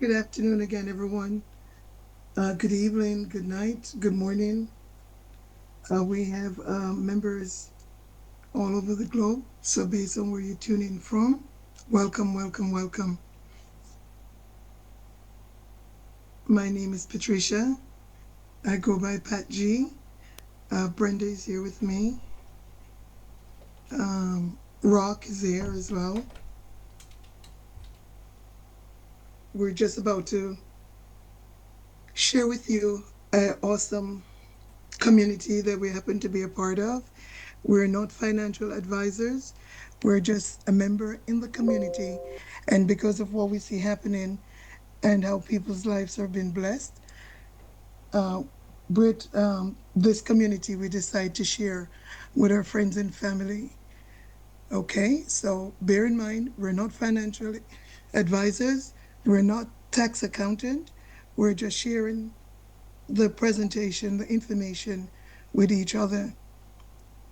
Good afternoon again, everyone. Good evening, good night, good morning. We have members all over the globe. So, based on where you're tuning from, welcome, welcome, welcome. My name is Patricia. I go by Pat G. Brenda is here with me. Rock is here as well. We're just about to share with you an awesome community that we happen to be a part of. We're not financial advisors. We're just a member in the community. And because of what we see happening and how people's lives have been blessed, uh, with this community, we decide to share with our friends and family. Okay, so bear in mind, we're not financial advisors. We're not tax accountant. We're just sharing the presentation, the information with each other.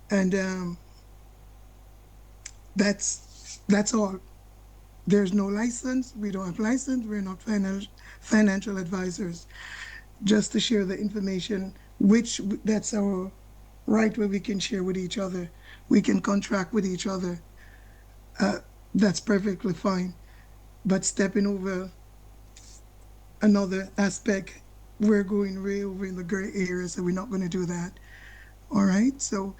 And that's all. There's no license. We don't have license. We're not financial advisors. Just to share the information, which that's our right where we can share with each other. We can contract with each other. Uh, that's perfectly fine. But stepping over another aspect, we're going way over in the gray area, so we're not going to do that. All right. So,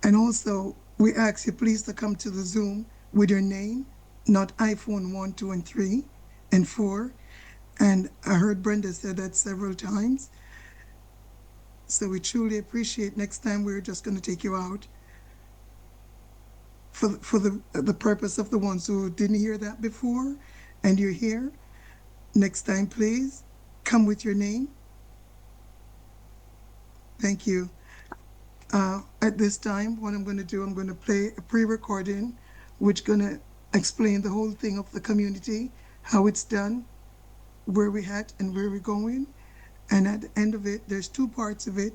and also we ask you please to come to the Zoom with your name, not iPhone 1, 2, and 3, and 4. And I heard Brenda say that several times. So we truly appreciate next time we're just going to take you out for the purpose of the ones who didn't hear that before and you're here. Next time, please come with your name. Thank you. At this time, what I'm going to do, I'm going to play a pre-recording, which going to explain the whole thing of the community, how it's done, where we're at, and where we're going. And at the end of it, there's two parts of it.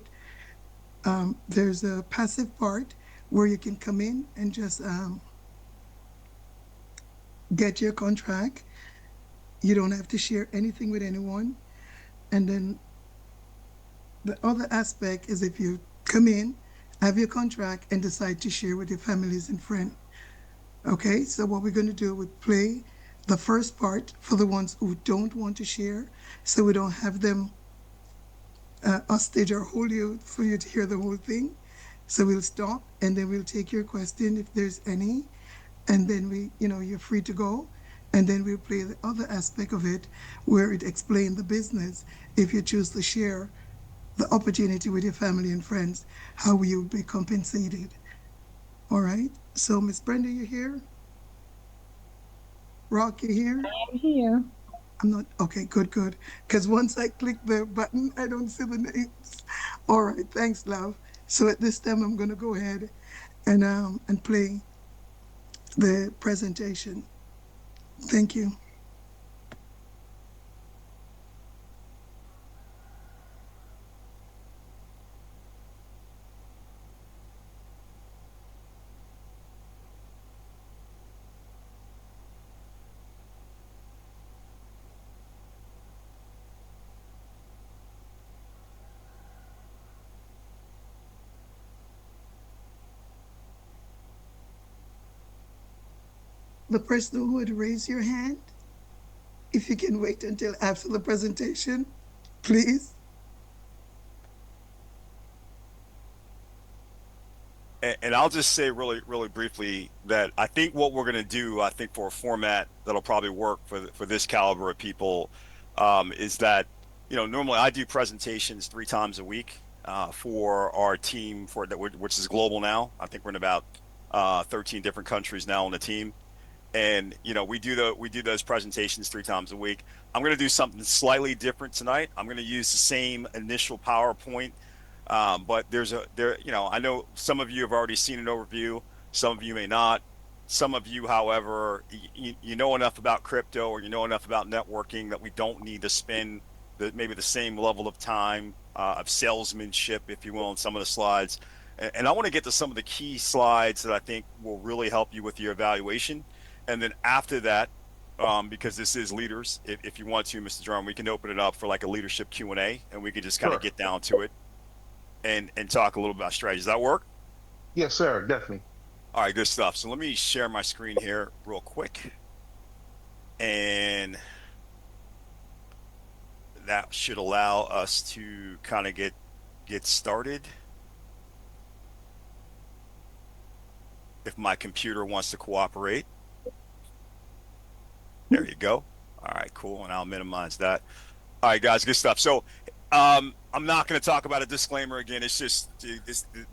There's a passive part where you can come in and just get your contract. You don't have to share anything with anyone. And then the other aspect is if you come in, have your contract, and decide to share with your families and friends. Okay, so what we're going to do, we play the first part for the ones who don't want to share, so we don't have them hostage or hold you for you to hear the whole thing. So we'll stop and then we'll take your question if there's any, and then you're free to go. And then we'll play the other aspect of it where it explains the business. If you choose to share the opportunity with your family and friends, how will you be compensated? All right. So Miss Brenda, you here? Rock, you here? I'm here. I'm not okay, good, good. Because once I click the button, I don't see the names. All right, thanks, love. So at this time I'm gonna go ahead and play the presentation. Thank you. The person who would raise your hand, if you can wait until after the presentation, please. And I'll just say really, really briefly that I think what we're going to do, I think for a format that'll probably work for this caliber of people, is that normally I do presentations 3 times a week for our team for that which is global now. I think we're in about 13 different countries now on the team, and we do those presentations 3 times a week. I'm going to do something slightly different tonight. I'm going to use the same initial PowerPoint, but I know some of you have already seen an overview, some of you may not. Some of you, however, you know enough about crypto or you know enough about networking that we don't need to spend maybe the same level of time of salesmanship, if you will, on some of the slides. And I want to get to some of the key slides that I think will really help you with your evaluation. And then after that, because this is leaders. If you want to, Mr. Jerome, we can open it up for like a leadership Q&A, and we could just kind of Sure. get down to it and talk a little about strategy. Does that work? Yes, sir. Definitely. All right, good stuff. So let me share my screen here real quick, and that should allow us to kind of get started. If my computer wants to cooperate, there you go. All right, cool, and I'll minimize that. All right, guys, good stuff. So, I'm not going to talk about a disclaimer again. It's just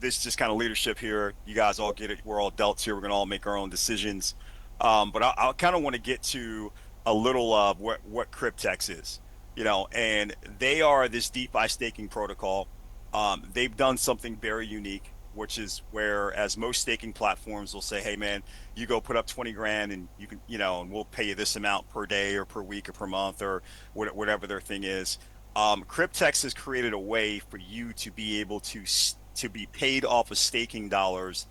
this just kind of leadership here. You guys all get it. We're all adults here. We're going to all make our own decisions. But I kind of want to get to a little of what Cryptex is, and they are this DeFi staking protocol. They've done something very unique, which is where, as most staking platforms will say, "Hey, man, you go put up 20 grand, and you can, and we'll pay you this amount per day or per week or per month or whatever their thing is." Cryptex has created a way for you to be able to be paid off of staking dollars,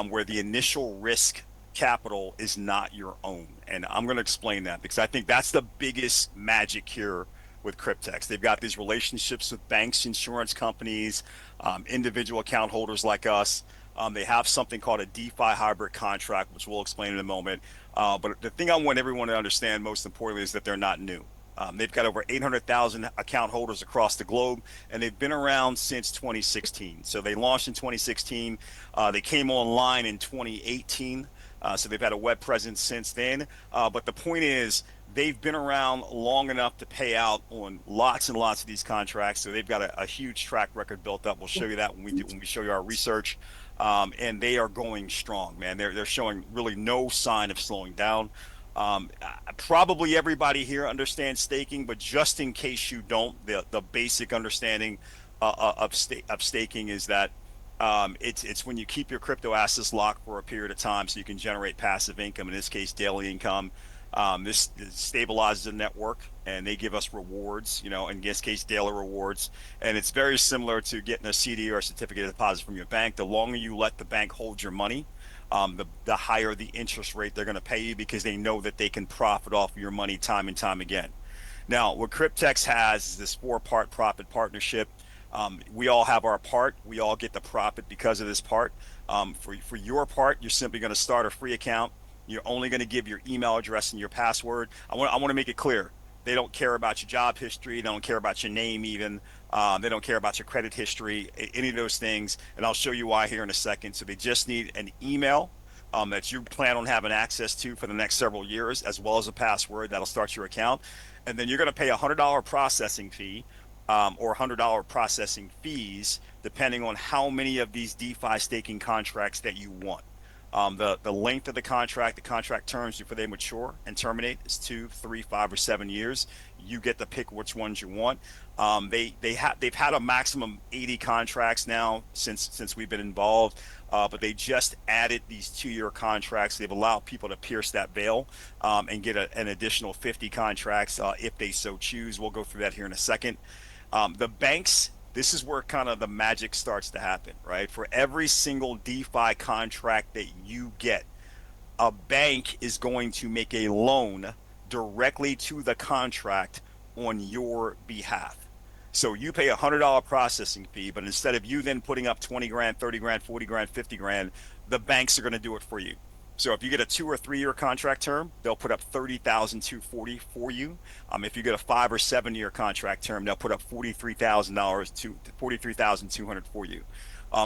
where the initial risk capital is not your own. And I'm going to explain that because I think that's the biggest magic here with Cryptex. They've got these relationships with banks, insurance companies, individual account holders like us. They have something called a DeFi hybrid contract, which we'll explain in a moment. But the thing I want everyone to understand most importantly is that they're not new. They've got over 800,000 account holders across the globe, and they've been around since 2016. So they launched in 2016. They came online in 2018. So they've had a web presence since then. But the point is, they've been around long enough to pay out on lots and lots of these contracts. So they've got a huge track record built up. We'll show you that when we show you our research. And they are going strong, man. They're showing really no sign of slowing down. Probably everybody here understands staking, but just in case you don't, the basic understanding of staking is that it's when you keep your crypto assets locked for a period of time, so you can generate passive income. In this case, daily income. This stabilizes the network, and they give us rewards. In this case, daily rewards, and it's very similar to getting a CD or a certificate of deposit from your bank. The longer you let the bank hold your money, the higher the interest rate they're going to pay you because they know that they can profit off of your money time and time again. Now, what Cryptex has is this four-part profit partnership. We all have our part. We all get the profit because of this part. For your part, you're simply going to start a free account. You're only going to give your email address and your password. I want to make it clear. They don't care about your job history. They don't care about your name even. They don't care about your credit history, any of those things. And I'll show you why here in a second. So they just need an email that you plan on having access to for the next several years, as well as a password that'll start your account. And then you're going to pay a $100 processing fee, or $100 processing fees, depending on how many of these DeFi staking contracts that you want. The length of the contract terms before they mature and terminate is 2, 3, 5, or 7 years. You get to pick which ones you want. They've had a maximum 80 contracts now since we've been involved, but they just added these 2-year contracts. They've allowed people to pierce that veil, and get an additional 50 contracts if they so choose. We'll go through that here in a second. The banks, this is where kind of the magic starts to happen, right? For every single DeFi contract that you get, a bank is going to make a loan directly to the contract on your behalf. So you pay $100 processing fee, but instead of you then putting up 20 grand, 30 grand, 40 grand, 50 grand, the banks are going to do it for you. So if you get a 2 or 3 year contract term, they'll put up 30,240 for you. If you get a 5 or 7 year contract term, they'll put up $43,000 to 43,200 for you.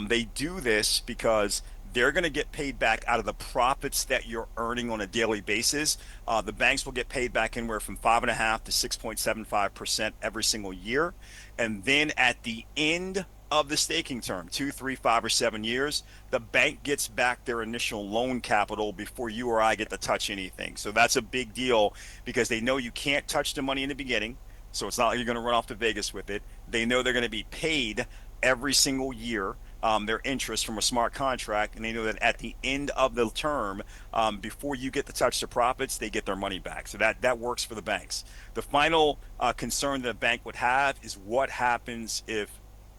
They do this because they're going to get paid back out of the profits that you're earning on a daily basis. The banks will get paid back anywhere from 5.5 to 6.75% every single year. And then at the end of the staking term, 2, 3, 5, or 7 years, the bank gets back their initial loan capital before you or I get to touch anything. So that's a big deal because they know you can't touch the money in the beginning. So it's not like you're going to run off to Vegas with it. They know they're going to be paid every single year, their interest from a smart contract, and they know that at the end of the term, before you get to touch the profits, they get their money back. So that works for the banks. The final concern that a bank would have is what happens if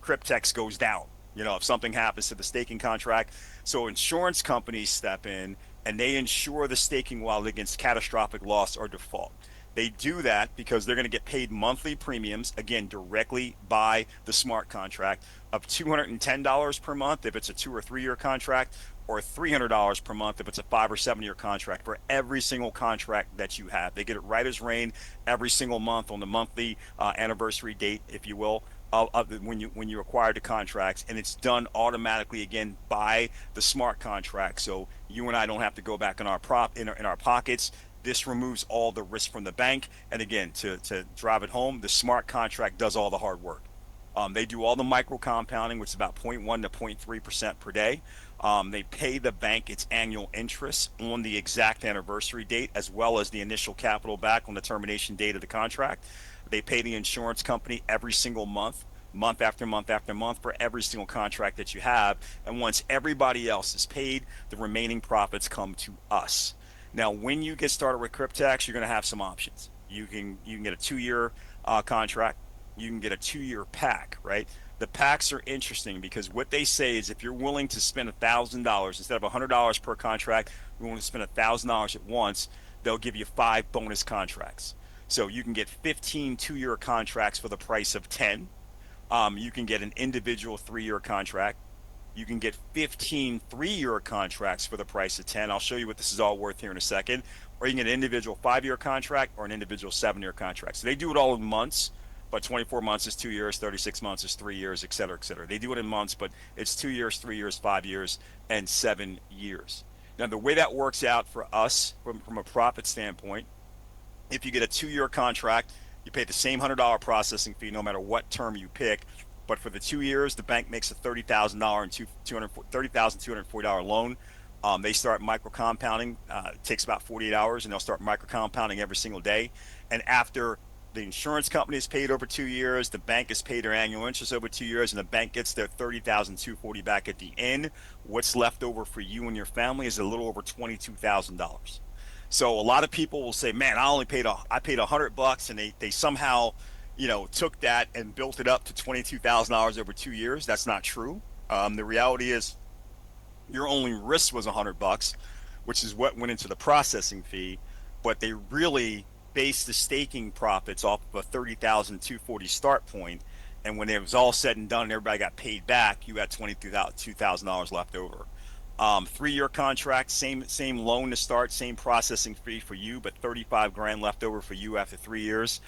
Cryptex goes down. If something happens to the staking contract. So insurance companies step in and they insure the staking wallet against catastrophic loss or default. They do that because they're going to get paid monthly premiums, again, directly by the smart contract of $210 per month if it's a 2 or 3 year contract, or $300 per month if it's a 5 or 7 year contract for every single contract that you have. They get it right as rain every single month on the monthly anniversary date, if you will, when you acquire the contracts, and it's done automatically again by the smart contract. So you and I don't have to go back in our pockets. This removes all the risk from the bank. And again, to drive it home, the smart contract does all the hard work. They do all the micro compounding, which is about 0.1 to 0.3% per day. They pay the bank its annual interest on the exact anniversary date, as well as the initial capital back on the termination date of the contract. They pay the insurance company every single month, month after month after month, for every single contract that you have. And once everybody else is paid, the remaining profits come to us. Now, when you get started with Cryptex, you're going to have some options. You can get a 2 year contract. You can get a 2 year pack, right? The packs are interesting because what they say is if you're willing to spend $1,000 instead of $100 per contract, you're willing to spend $1,000 at once, they'll give you 5 bonus contracts. So you can get 15 2 year contracts for the price of 10. You can get an individual 3 year contract. You can get 15 3 year contracts for the price of 10. I'll show you what this is all worth here in a second. Or you can get an individual 5 year contract or an individual 7 year contract. So they do it all in months, but 24 months is 2 years, 36 months is 3 years, et cetera, et cetera. They do it in months, but it's 2 years, 3 years, 5 years, and 7 years. Now, the way that works out for us from a profit standpoint, if you get a 2 year contract, you pay the same $100 processing fee no matter what term you pick. But for the 2 years, the bank makes a $30,000 and $30,240 loan. They start micro compounding. It takes about 48 hours, and they'll start micro compounding every single day. And after the insurance company is paid over 2 years, the bank is paid their annual interest over 2 years, and the bank gets their $30,240 back at the end. What's left over for you and your family is a little over $22,000. So a lot of people will say, "Man, I paid $100," and they somehow, took that and built it up to $22,000 over 2 years. That's not true. The reality is your only risk was $100, which is what went into the processing fee, but they really based the staking profits off of a 30,240 start point. And when it was all said and done and everybody got paid back, you had $22,000 left over. 3 year contract, same loan to start, same processing fee for you, but 35 grand left over for you after 3 years.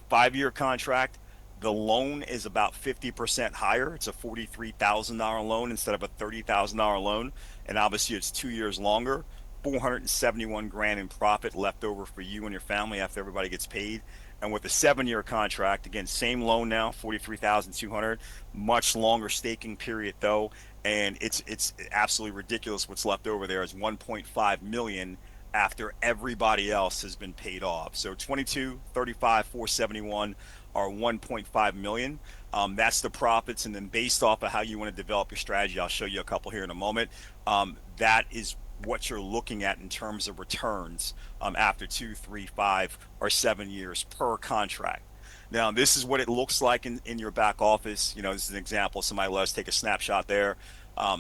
5 year contract, the loan is about 50% higher. It's a $43,000 loan instead of a $30,000 loan, and obviously it's 2 years longer. 471 grand in profit left over for you and your family after everybody gets paid. And with a 7 year contract, again, same loan now, 43,200, much longer staking period though, and it's absolutely ridiculous what's left over there is 1.5 million after everybody else has been paid off. So 22, 35, 471 are 1.5 million. That's the profits, and then based off of how you want to develop your strategy, I'll show you a couple here in a moment. That is what you're looking at in terms of returns after 2, 3, 5, or 7 years per contract. Now, this is what it looks like in your back office. This is an example. Somebody let us take a snapshot there.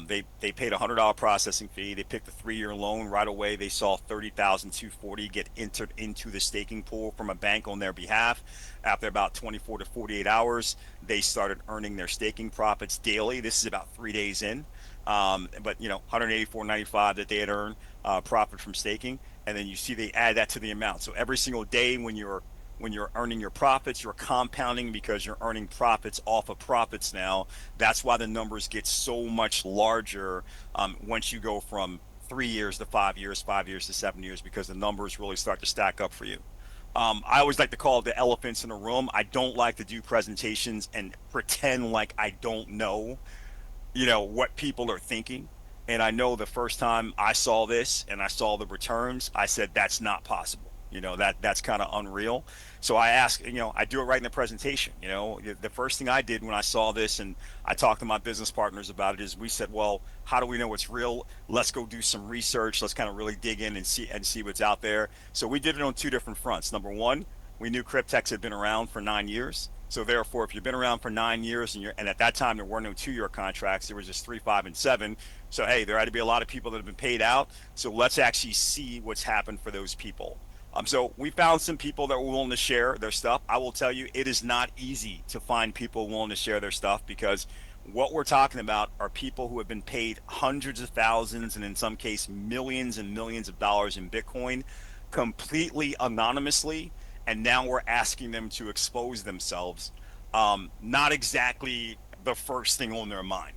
They paid a $100 processing fee. They picked a 3 year loan right away. They saw 30,240 get entered into the staking pool from a bank on their behalf. After about 24 to 48 hours, they started earning their staking profits daily. This is about 3 days in. But 184.95 that they had earned profit from staking, and then you see they add that to the amount. So every single day when you're earning your profits, you're compounding because you're earning profits off of profits now. That's why the numbers get so much larger once you go from 3 years to 5 years, 5 years to 7 years, because the numbers really start to stack up for you. I always like to call it the elephants in the room. I don't like to do presentations and pretend like I don't know what people are thinking. And I know the first time I saw this and I saw the returns, I said that's not possible. That's kind of unreal. So I ask, I do it right in the presentation. The first thing I did when I saw this, and I talked to my business partners about it, is we said, well, how do we know it's real? Let's go do some research. Let's kind of really dig in and see what's out there. So we did it on two different fronts. Number one, we knew Cryptex had been around for 9 years. So therefore, if you've been around for 9 years and at that time there were no 2-year contracts, there was just 3, 5, and 7. So hey, there had to be a lot of people that have been paid out. So let's actually see what's happened for those people. So we found some people that were willing to share their stuff. I will tell you, it is not easy to find people willing to share their stuff because what we're talking about are people who have been paid hundreds of thousands and in some case millions and millions of dollars in Bitcoin completely anonymously, and now we're asking them to expose themselves. Not exactly the first thing on their mind.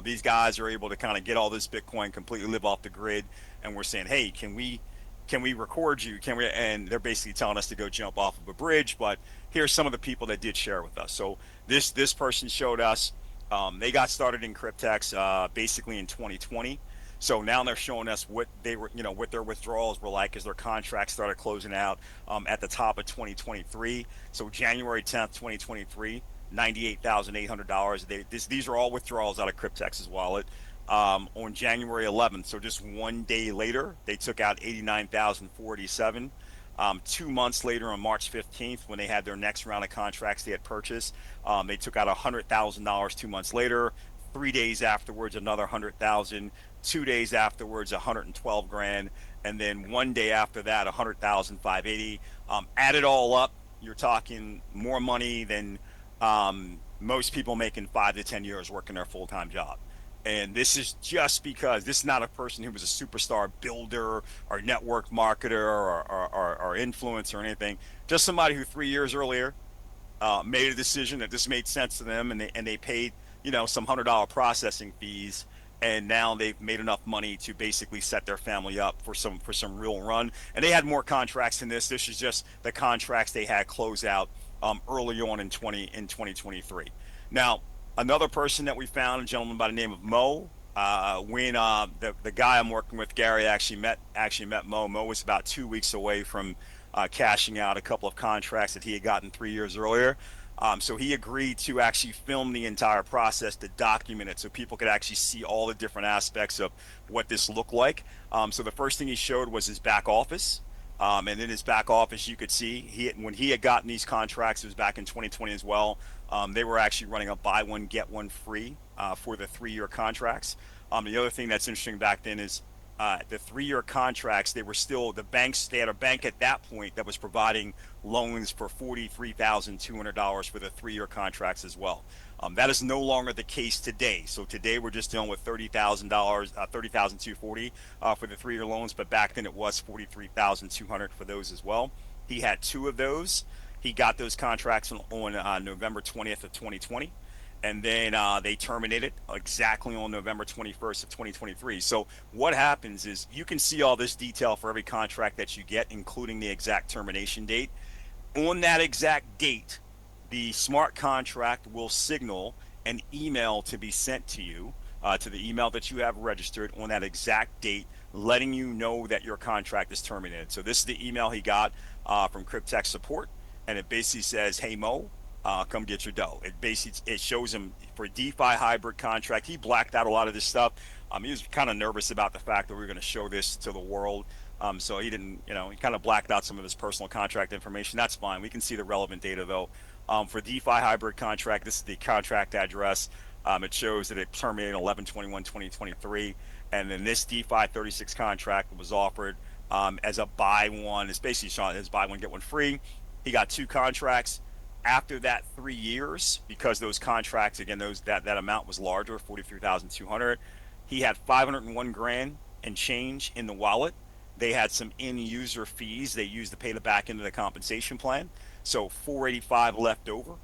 These guys are able to kind of get all this Bitcoin, completely live off the grid, and we're saying, hey, can we record you? Can we? And they're basically telling us to go jump off of a bridge. But here's some of the people that did share with us. So this person showed us. They got started in Cryptex basically in 2020. So now they're showing us what they were, what their withdrawals were like as their contracts started closing out at the top of 2023. So January 10th, 2023, $98,800. These are all withdrawals out of Cryptex's wallet. On January 11th, so just one day later, they took out 89,487. 2 months later, on March 15th, when they had their next round of contracts they had purchased, they took out $100,000 2 months later. 3 days afterwards, another 100,000. 2 days afterwards, 112 grand, and then one day after that, 100,580. Add it all up, you're talking more money than most people making 5 to 10 years working their full-time job. And this is just because this is not a person who was a superstar builder or network marketer or influencer or anything. Just somebody who 3 years earlier made a decision that this made sense to them, and they paid some $100 processing fees, and now they've made enough money to basically set their family up for some real run. And they had more contracts than this. This is just the contracts they had close out early on in 2023. Now, another person that we found, a gentleman by the name of Mo. When the guy I'm working with, Gary, actually met Mo. Mo was about 2 weeks away from cashing out a couple of contracts that he had gotten 3 years earlier. So he agreed to actually film the entire process, to document it, so people could actually see all the different aspects of what this looked like. So the first thing he showed was his back office. And in his back office, you could see when he had gotten these contracts, it was back in 2020 as well. They were actually running a buy one, get one free for the 3-year contracts. The other thing that's interesting back then is the 3-year contracts, they had a bank at that point that was providing loans for $43,200 for the 3-year contracts as well. That is no longer the case today. So today we're just dealing with $30,000, $30,240 for the 3-year loans, but back then it was $43,200 for those as well. He had 2 of those. He got those contracts on November 20th of 2020. And then they terminated exactly on November 21st of 2023. So what happens is you can see all this detail for every contract that you get, including the exact termination date. On that exact date, the smart contract will signal an email to be sent to you, to the email that you have registered on that exact date, letting you know that your contract is terminated. So this is the email he got from Cryptex support, and it basically says, "Hey Mo, come get your dough." It shows him for a DeFi hybrid contract. He blacked out a lot of this stuff. He was kind of nervous about the fact that we were going to show this to the world. So he didn't, he kind of blacked out some of his personal contract information. That's fine. We can see the relevant data though. For DeFi hybrid contract, this is the contract address. It shows that it terminated 11/21/2023, and then this DeFi 36 contract was offered as a buy one. It's basically showing his buy one get one free. He got 2 contracts. After that 3 years, because those contracts, again, that amount was larger, 43,200. He had 501 grand and change in the wallet. They had some in-user fees they used to pay the back end of the compensation plan, so 485 left over.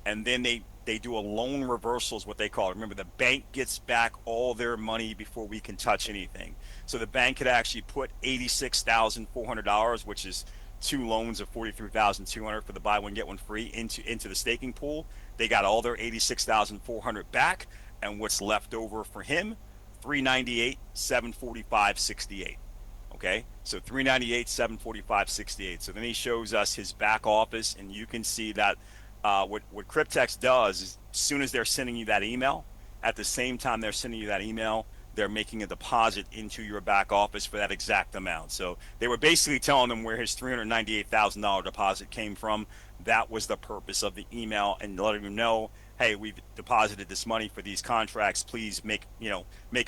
And then they do a loan reversal, is what they call it. Remember, the bank gets back all their money before we can touch anything. So the bank could actually put $86,400, which is 2 loans of 43,200 for the buy one get one free, into the staking pool. They got all their 86,400 back, and what's left over for him, 398, 745, 68. Okay, so 398, 745, 68. So then he shows us his back office, and you can see that what Cryptex does is, as soon as they're sending you that email, at the same time they're sending you that email, they're making a deposit into your back office for that exact amount. So they were basically telling them where his $398,000 deposit came from. That was the purpose of the email, and letting them know, hey, we've deposited this money for these contracts. Please make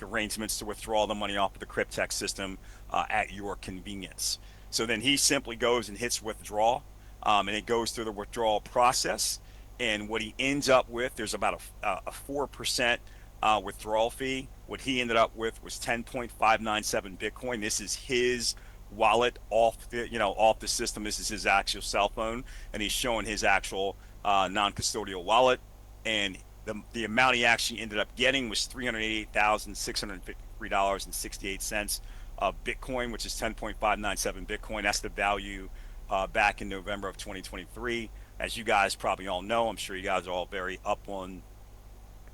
arrangements to withdraw the money off of the Cryptex system at your convenience. So then he simply goes and hits withdraw, and it goes through the withdrawal process. And what he ends up with, there's about a 4% withdrawal fee. What he ended up with was 10.597 Bitcoin. This is his wallet off the system. This is his actual cell phone, and he's showing his actual non-custodial wallet. And the amount he actually ended up getting was $388,653.68 of Bitcoin, which is 10.597 Bitcoin. That's the value back in November of 2023. As you guys probably all know, I'm sure you guys are all very up on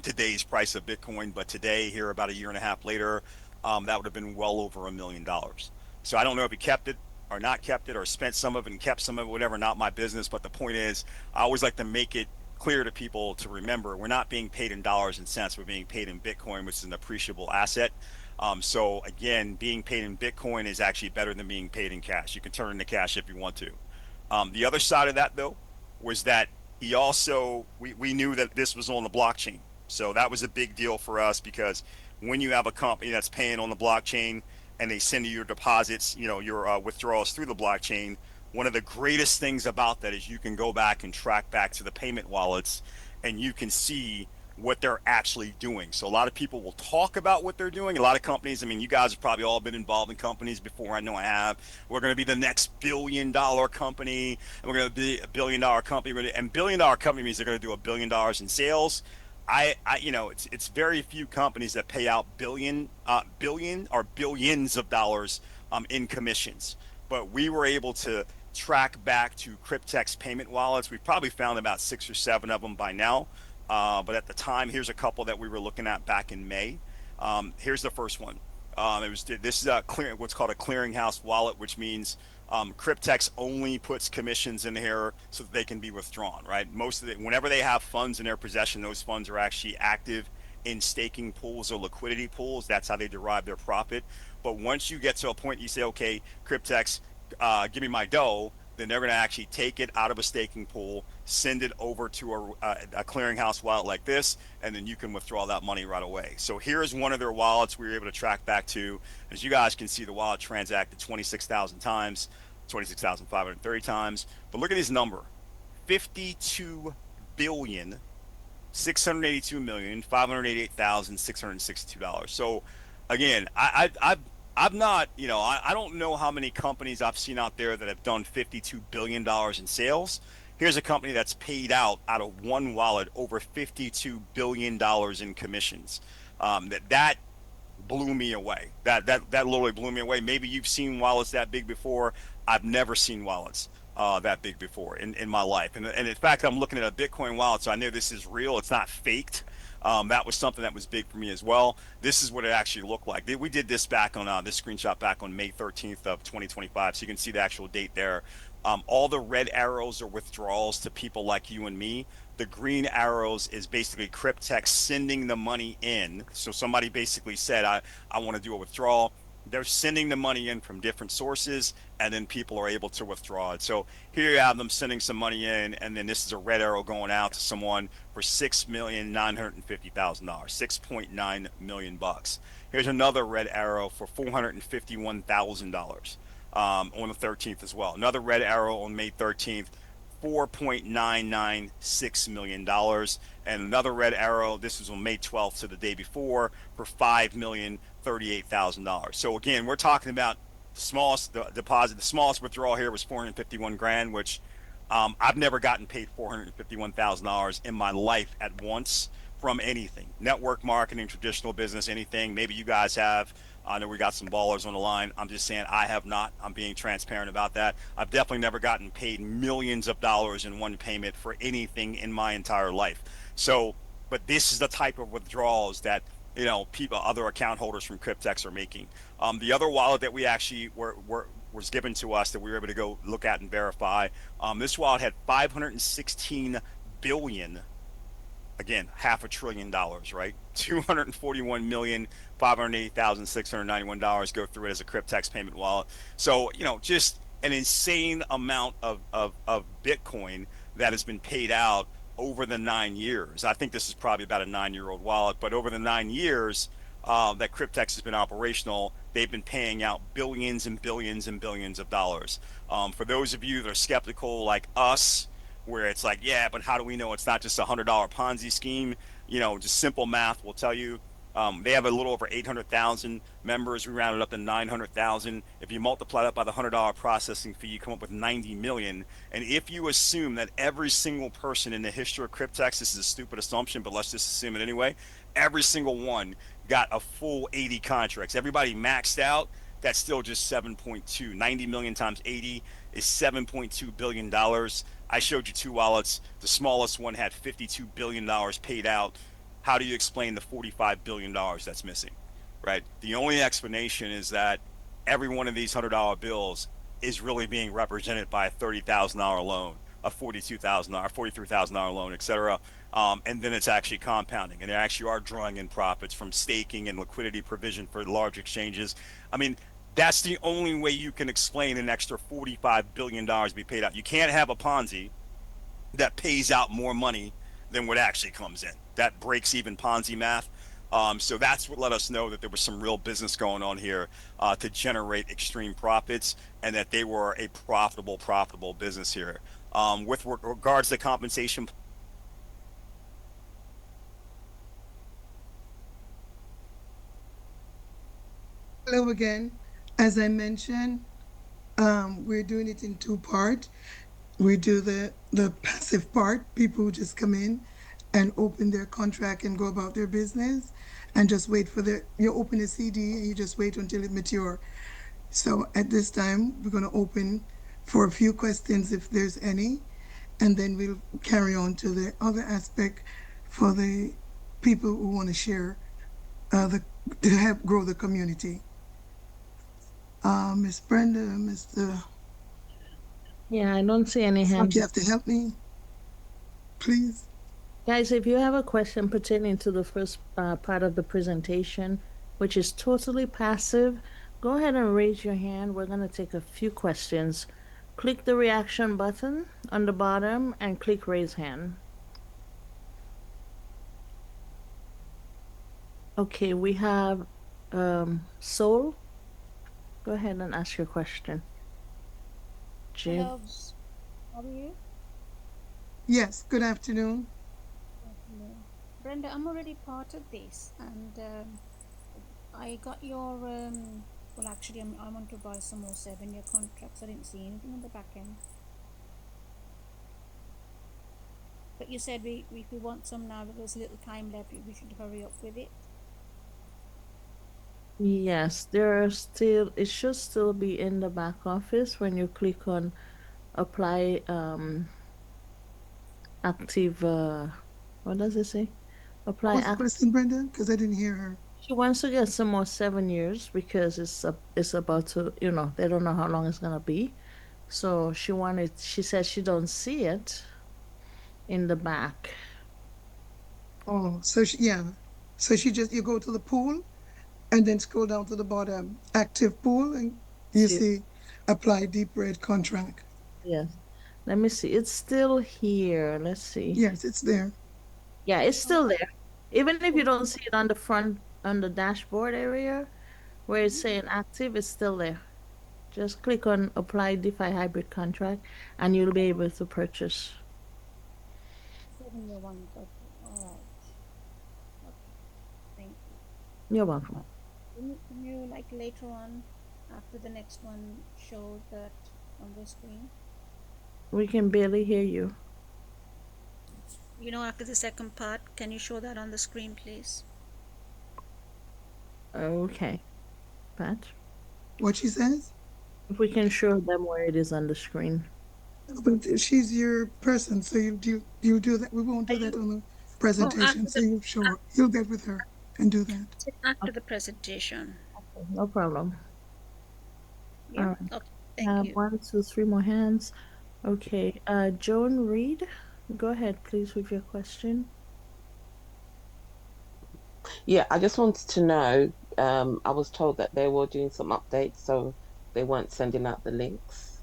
today's price of Bitcoin, but today, here about a year and a half later, that would have been well over $1 million. So I don't know if he kept it or not kept it, or spent some of it and kept some of it, whatever, not my business. But the point is, I always like to make it clear to people to remember, we're not being paid in dollars and cents. We're being paid in Bitcoin, which is an appreciable asset. So again, being paid in Bitcoin is actually better than being paid in cash. You can turn it into cash if you want to. The other side of that, though, was that he also, we knew that this was on the blockchain. So that was a big deal for us, because when you have a company that's paying on the blockchain and they send you your deposits, your withdrawals through the blockchain, one of the greatest things about that is you can go back and track back to the payment wallets, and you can see what they're actually doing. So a lot of people will talk about what they're doing. A lot of companies, I mean, you guys have probably all been involved in companies before. I know I have. We're going to be the next billion-dollar company, and we're going to be a billion-dollar company. And billion-dollar company means they're going to do $1 billion in sales. It's very few companies that pay out billion or billions of dollars in commissions. But we were able to track back to Cryptex payment wallets. We've probably found about 6 or 7 of them by now. But at the time, here's a couple that we were looking at back in May. Here's the first one. This is what's called a clearinghouse wallet, which means Cryptex only puts commissions in here so that they can be withdrawn. Right? Whenever they have funds in their possession, those funds are actually active in staking pools or liquidity pools. That's how they derive their profit. But once you get to a point, you say, okay, Cryptex, give me my dough. Then they're going to actually take it out of a staking pool, send it over to a clearinghouse wallet like this, and then you can withdraw that money right away. So here's one of their wallets we were able to track back to. As you guys can see, the wallet transacted 26,000 times, 26,530 times. But look at his number, 52 billion. $682,588,662. So again, I'm not, I don't know how many companies I've seen out there that have done $52 billion in sales. Here's a company that's paid out of one wallet over $52 billion in commissions. That blew me away. That literally blew me away. Maybe you've seen wallets that big before. I've never seen wallets that big before in my life. And in fact, I'm looking at a Bitcoin wallet, so I know this is real. It's not faked. That was something that was big for me as well. This is what it actually looked like. We did this back on this screenshot back on May 13th of 2025. So you can see the actual date there. All the red arrows are withdrawals to people like you and me. The green arrows is basically Cryptex sending the money in. So somebody basically said, I want to do a withdrawal. They're sending the money in from different sources, and then people are able to withdraw it. So here you have them sending some money in, and then this is a red arrow going out to someone for $6,950,000, $6.9 million. Here's another red arrow for $451,000 on the 13th as well. Another red arrow on May 13th. $4.996 million, and another red arrow. This was on May 12th, so the day before, for $5,038,000. So again, we're talking about the smallest deposit. The smallest withdrawal here was 451 grand, which I've never gotten paid $451,000 in my life at once from anything. Network marketing, traditional business, anything. Maybe you guys have. I know we got some ballers on the line. I'm just saying I have not. I'm being transparent about that. I've definitely never gotten paid millions of dollars in one payment for anything in my entire life. So, but this is the type of withdrawals that other account holders from Cryptex are making. The other wallet that we actually was given to us that we were able to go look at and verify. This wallet had 516 billion. Again, $500 billion, right? $241,580,691 go through it as a Cryptex payment wallet. So, just an insane amount of Bitcoin that has been paid out over the 9 years. I think this is probably about a 9-year-old wallet, but over the 9 years that Cryptex has been operational, they've been paying out billions and billions and billions of dollars. For those of you that are skeptical like us, where it's like, yeah, but how do we know it's not just $100 Ponzi scheme? Just simple math will tell you. They have a little over 800,000 members. We rounded up to 900,000. If you multiply that by the $100 processing fee, you come up with 90 million. And if you assume that every single person in the history of Cryptex, this is a stupid assumption, but let's just assume it anyway, every single one got a full 80 contracts. Everybody maxed out. That's still just 7.2. 90 million times 80 is $7.2 billion. I showed you two wallets. The smallest one had $52 billion paid out. How do you explain the $45 billion that's missing, right? The only explanation is that every one of these $100 bills is really being represented by a $30,000 loan, a $42,000, $43,000 loan, et cetera. And then it's actually compounding, and they actually are drawing in profits from staking and liquidity provision for large exchanges. I mean, that's the only way you can explain an extra $45 billion to be paid out. You can't have a Ponzi that pays out more money than what actually comes in. That breaks even Ponzi math. So that's what let us know that there was some real business going on here to generate extreme profits, and that they were a profitable business here. With regards to compensation. Hello again. As I mentioned, we're doing it in two parts. We do the passive part, people who just come in and open their contract and go about their business and just wait for you open a CD and you just wait until it mature. So at this time, we're going to open for a few questions if there's any, and then we'll carry on to the other aspect for the people who want to share to help grow the community. Miss Brenda, Mr. Yeah, I don't see any hands. You have to help me, please. Guys, if you have a question pertaining to the first part of the presentation, which is totally passive, go ahead and raise your hand. We're going to take a few questions. Click the reaction button on the bottom and click raise hand. Okay, we have Soul. Go ahead and ask your question. Jim. Hello, how are you? Yes, good afternoon. Brenda, I'm already part of this, and I got your, well, actually, I want to buy some more 7-year contracts. I didn't see anything on the back end. But you said if we want some now, but there's a little time left, we should hurry up with it. Yes, it should still be in the back office when you click on apply active, what does it say? Apply What's the question, Brenda? Because I didn't hear her. She wants to get some more 7 years because it's about to, they don't know how long it's gonna be. So she says she don't see it in the back. Oh, so you go to the pool and then scroll down to the bottom, active pool, and you see apply deep red contract. Yes. Let me see. It's still here. Let's see. Yes, it's there. Yeah, it's still there. Even if you don't see it on the front, on the dashboard area, where it's saying active, it's still there. Just click on apply DeFi hybrid contract and you'll be able to purchase. 7-year ones, okay. All right. Okay. Thank you. You're welcome. Can you, like, later on, after the next one, show that on the screen? We can barely hear you. After the second part, can you show that on the screen, please? Okay. Pat? What she says? If we can show them where it is on the screen. But she's your person, so you do that. We won't do that on the presentation. So you'll get with her and do that. After the presentation. Okay, no problem. Yeah. All right. Okay. Thank you. 1, 2, 3 more hands. Okay. Joan Reed, go ahead, please, with your question. Yeah, I just wanted to know, I was told that they were doing some updates, so they weren't sending out the links.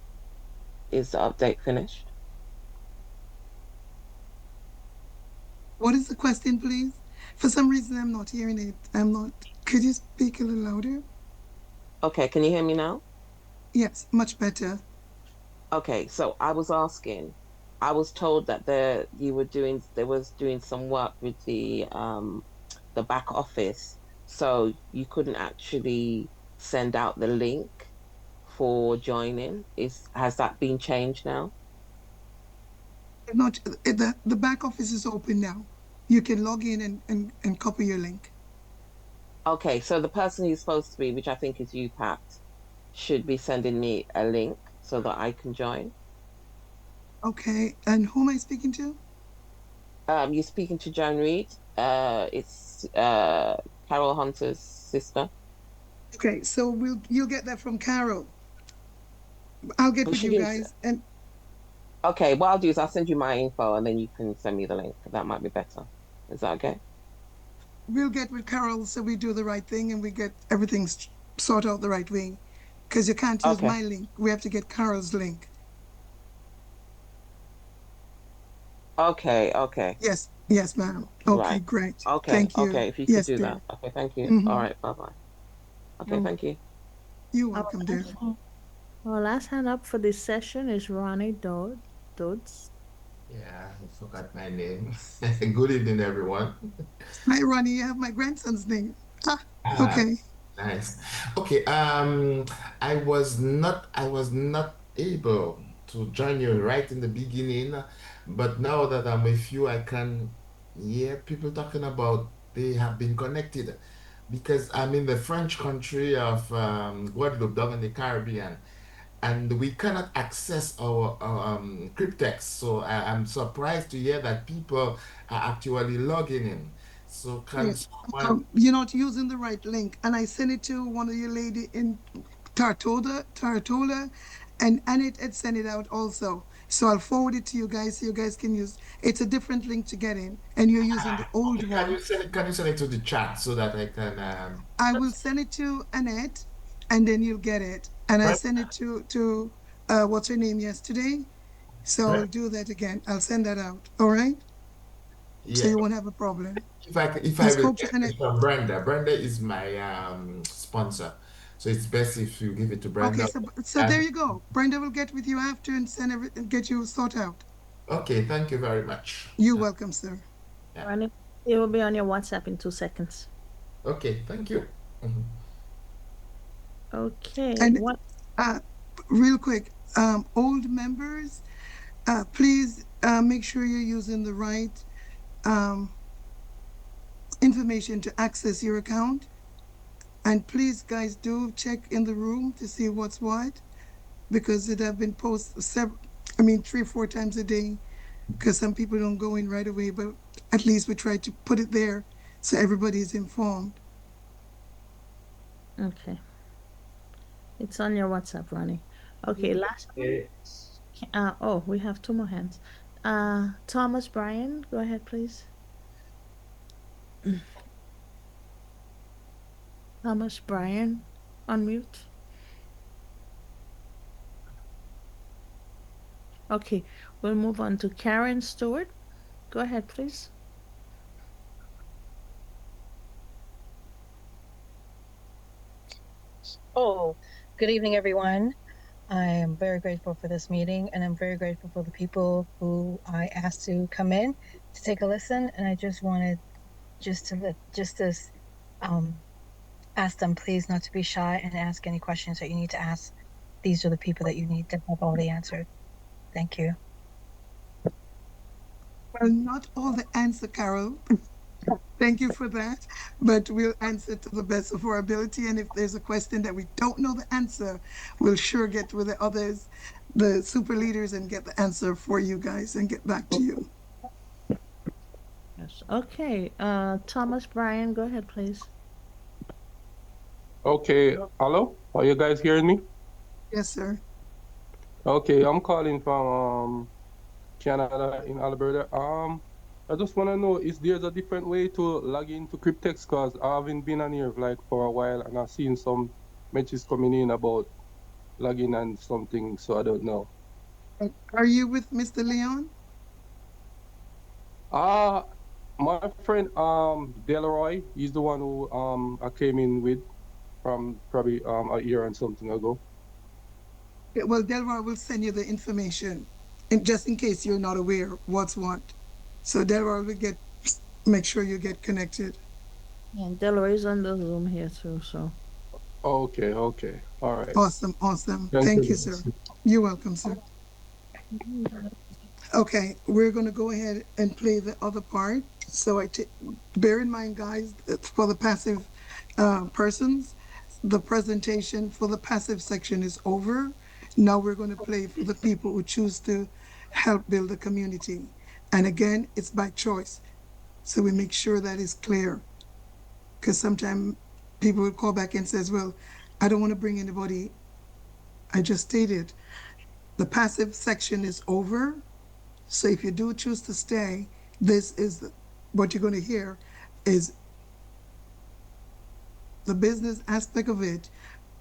Is the update finished? What is the question, please? For some reason, I'm not hearing it. I'm not. Could you speak a little louder? Okay, can you hear me now? Yes, much better. Okay, so I was asking, I was told that there was doing some work with the back office, so you couldn't actually send out the link for joining. Has that been changed now? Not the back office is open now. You can log in and copy your link. Okay, so the person who's supposed to be, which I think is you, Pat, should be sending me a link so that I can join. Okay, and who am I speaking to? You're speaking to Joan Reed. It's Carol Hunter's sister. Okay, so you'll get that from Carol. I'll get We with should you be guys, and okay. What I'll do is I'll send you my info and then you can send me the link. That might be better. Is that okay? we'll get with Carol so we do the right thing and we get everything sorted out the right way. Because you can't use Okay. my link. We have to get Carol's link. Okay. Okay. Yes, yes, ma'am. Okay, Right. great. Okay. Thank you. Okay. If you could Yes, do dear. that. Okay. Thank you. All Mm-hmm. right. Bye bye. Okay. Mm. Thank you. You're Our welcome, dear. our last hand up for this session is Ronnie Dodds. Yeah, I forgot my name. Good evening, everyone. Hi, Ronnie. You have my grandson's name. Ah, Ah, okay. nice. Okay, I was not able to join you right in the beginning, but now that I'm with you, I can hear people talking about they have been connected because I'm in the French country of Guadeloupe, down in the Caribbean, and we cannot access our Cryptex. So I'm surprised to hear that people are actually logging in. So can Yes. someone? You're not using the right link. And I sent it to one of your lady in Tartola, and Annette had sent it out also. So I'll forward it to you guys so you guys can use. It's a different link to get in, and you're using the old Okay, can one. you send it? Can you send it to the chat so that I can? I will send it to Annette, and then you'll get it. And I Brent, sent it to what's her name yesterday. So I'll Brent, do that again. I'll send that out. All right. So yeah. you won't have a problem. If I I will spoke to get Annette. it from Brenda. Brenda is my sponsor, so it's best if you give it to Okay, Brenda. so there And you go. Brenda will get with you after and send everything, get you sorted out. okay, thank you very much. You're welcome, sir. Yeah. Ronnie, it will be on your WhatsApp in 2 seconds. Okay, thank you. Mhm. Okay. And What? uh, real quick, old members, please make sure you're using the right um, information to access your account. And please, guys, do check in the room to see what's what, because it have been posted several, I mean, 3 or 4 times a day, because some people don't go in right away, but at least we try to put it there so everybody is informed. Okay. It's on your WhatsApp, Ronnie. Okay. Last one. Okay. Oh, we have two more hands. Thomas Bryan, go ahead, please. Thomas Bryan, unmute. Okay, we'll move on to Karen Stewart. Go ahead, please. Oh, good evening, everyone. I am very grateful for this meeting, and I'm very grateful for the people who I asked to come in to take a listen. And I just wanted to ask them, please, not to be shy and ask any questions that you need to ask. These are the people that you need to have all the answers. Thank you. Well, not all the answer, Carol. Thank you for that. But we'll answer to the best of our ability. And if there's a question that we don't know the answer, we'll sure get with the others, the super leaders, and get the answer for you guys and get back to you. Yes. Okay. Thomas Bryan, go ahead, please. Okay, hello? Are you guys hearing me? Yes, sir. Okay, I'm calling from Canada in Alberta. I just want to know is there's a different way to log into Cryptex because I haven't been on here like for a while and I've seen some messages coming in about logging and something, so I don't know. Are you with Mr. Leon? Uh My friend Delroy, he's the one who I came in with from probably a year and something ago. Yeah, well, Delroy will send you the information, and just in case you're not aware what's what. So Delroy will make sure you get connected. And Delroy is on the Zoom here too, so. Okay, okay. All right. Awesome, awesome. Thank Thank you, you. sir. You're welcome, sir. Okay, we're going to go ahead and play the other part. So bear in mind, guys, that for the passive persons, the presentation for the passive section is over. Now we're going to play for the people who choose to help build the community. And again, it's by choice. So we make sure that is clear. Because sometimes people will call back and says, well, I don't want to bring anybody. I just stated the passive section is over. So if you do choose to stay, this is what you're going to hear is the business aspect of it,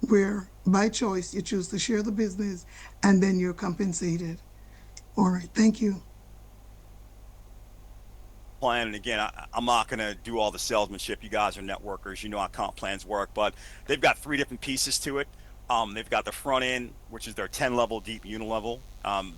where by choice you choose to share the business and then you're compensated. All right, thank you. Plan. And again, I'm not going to do all the salesmanship. You guys are networkers. You know how comp plans work, but they've got 3 different pieces to it. They've got the front end, which is their 10 level deep unilevel,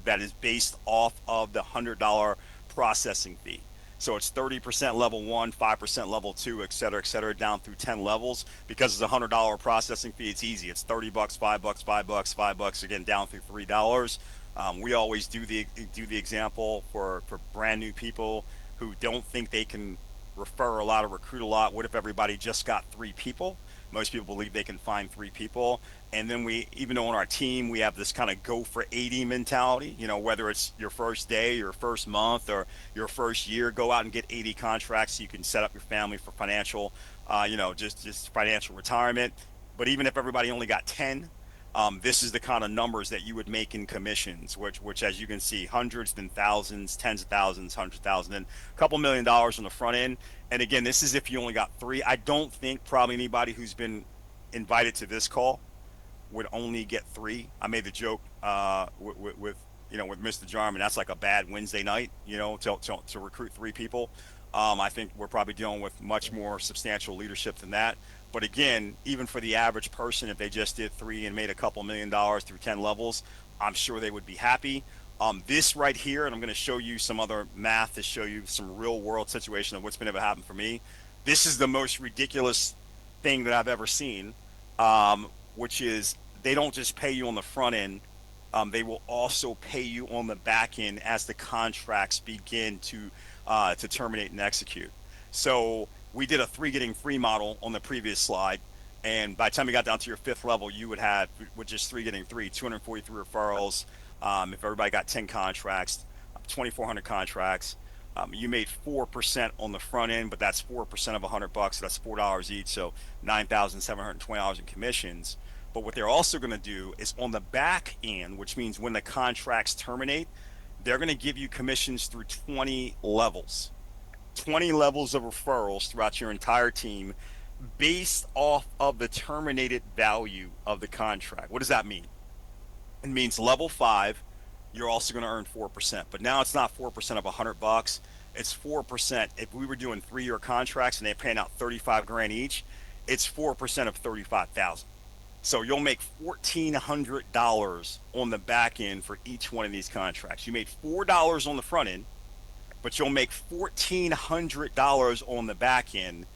that is based off of the $100 processing fee. So it's 30% level 1, 5% level 2, et cetera, down through 10 levels. Because it's a $100 processing fee, it's easy. It's $30, $5, $5, $5, again, down through $3. We always do the example for brand new people who don't think they can refer a lot or recruit a lot. What if everybody just got 3 people? Most people believe they can find 3 people. And then even though on our team, we have this kind of go for 80 mentality, whether it's your first day, your first month, or your first year, go out and get 80 contracts so you can set up your family for financial, just financial retirement. But even if everybody only got 10, this is the kind of numbers that you would make in commissions, which as you can see, hundreds, then thousands, tens of thousands, hundreds of thousands, and a couple $1 million on the front end. And again, this is if you only got 3. I don't think probably anybody who's been invited to this call would only get 3. I made the joke with Mr. Jarman. That's like a bad Wednesday night, to recruit 3 people. I think we're probably dealing with much more substantial leadership than that. But again, even for the average person, if they just did 3 and made a couple $1 million through 10 levels, I'm sure they would be happy. This right here, and I'm going to show you some other math to show you some real world situation of what's been ever happened for me. This is the most ridiculous thing that I've ever seen, which is they don't just pay you on the front end. They will also pay you on the back end as the contracts begin to terminate and execute. So we did a 3 getting free model on the previous slide. And by the time you got down to your 5th level, you would have, with just 3 getting 3, 243 referrals. If everybody got 10 contracts, 2,400 contracts, you made 4% on the front end, but that's 4% of $100. So that's $4 each. So $9,720 in commissions. But what they're also going to do is on the back end, which means when the contracts terminate, they're going to give you commissions through 20 levels. 20 levels of referrals throughout your entire team based off of the terminated value of the contract. What does that mean? It means level 5, you're also going to earn 4%. But now it's not 4% of $100. It's 4%. If we were doing 3-year contracts and they're paying out 35 grand each, it's 4% of 35,000. So you'll make $1,400 on the back end for each one of these contracts. You made $4 on the front end, but you'll make $1,400 on the back end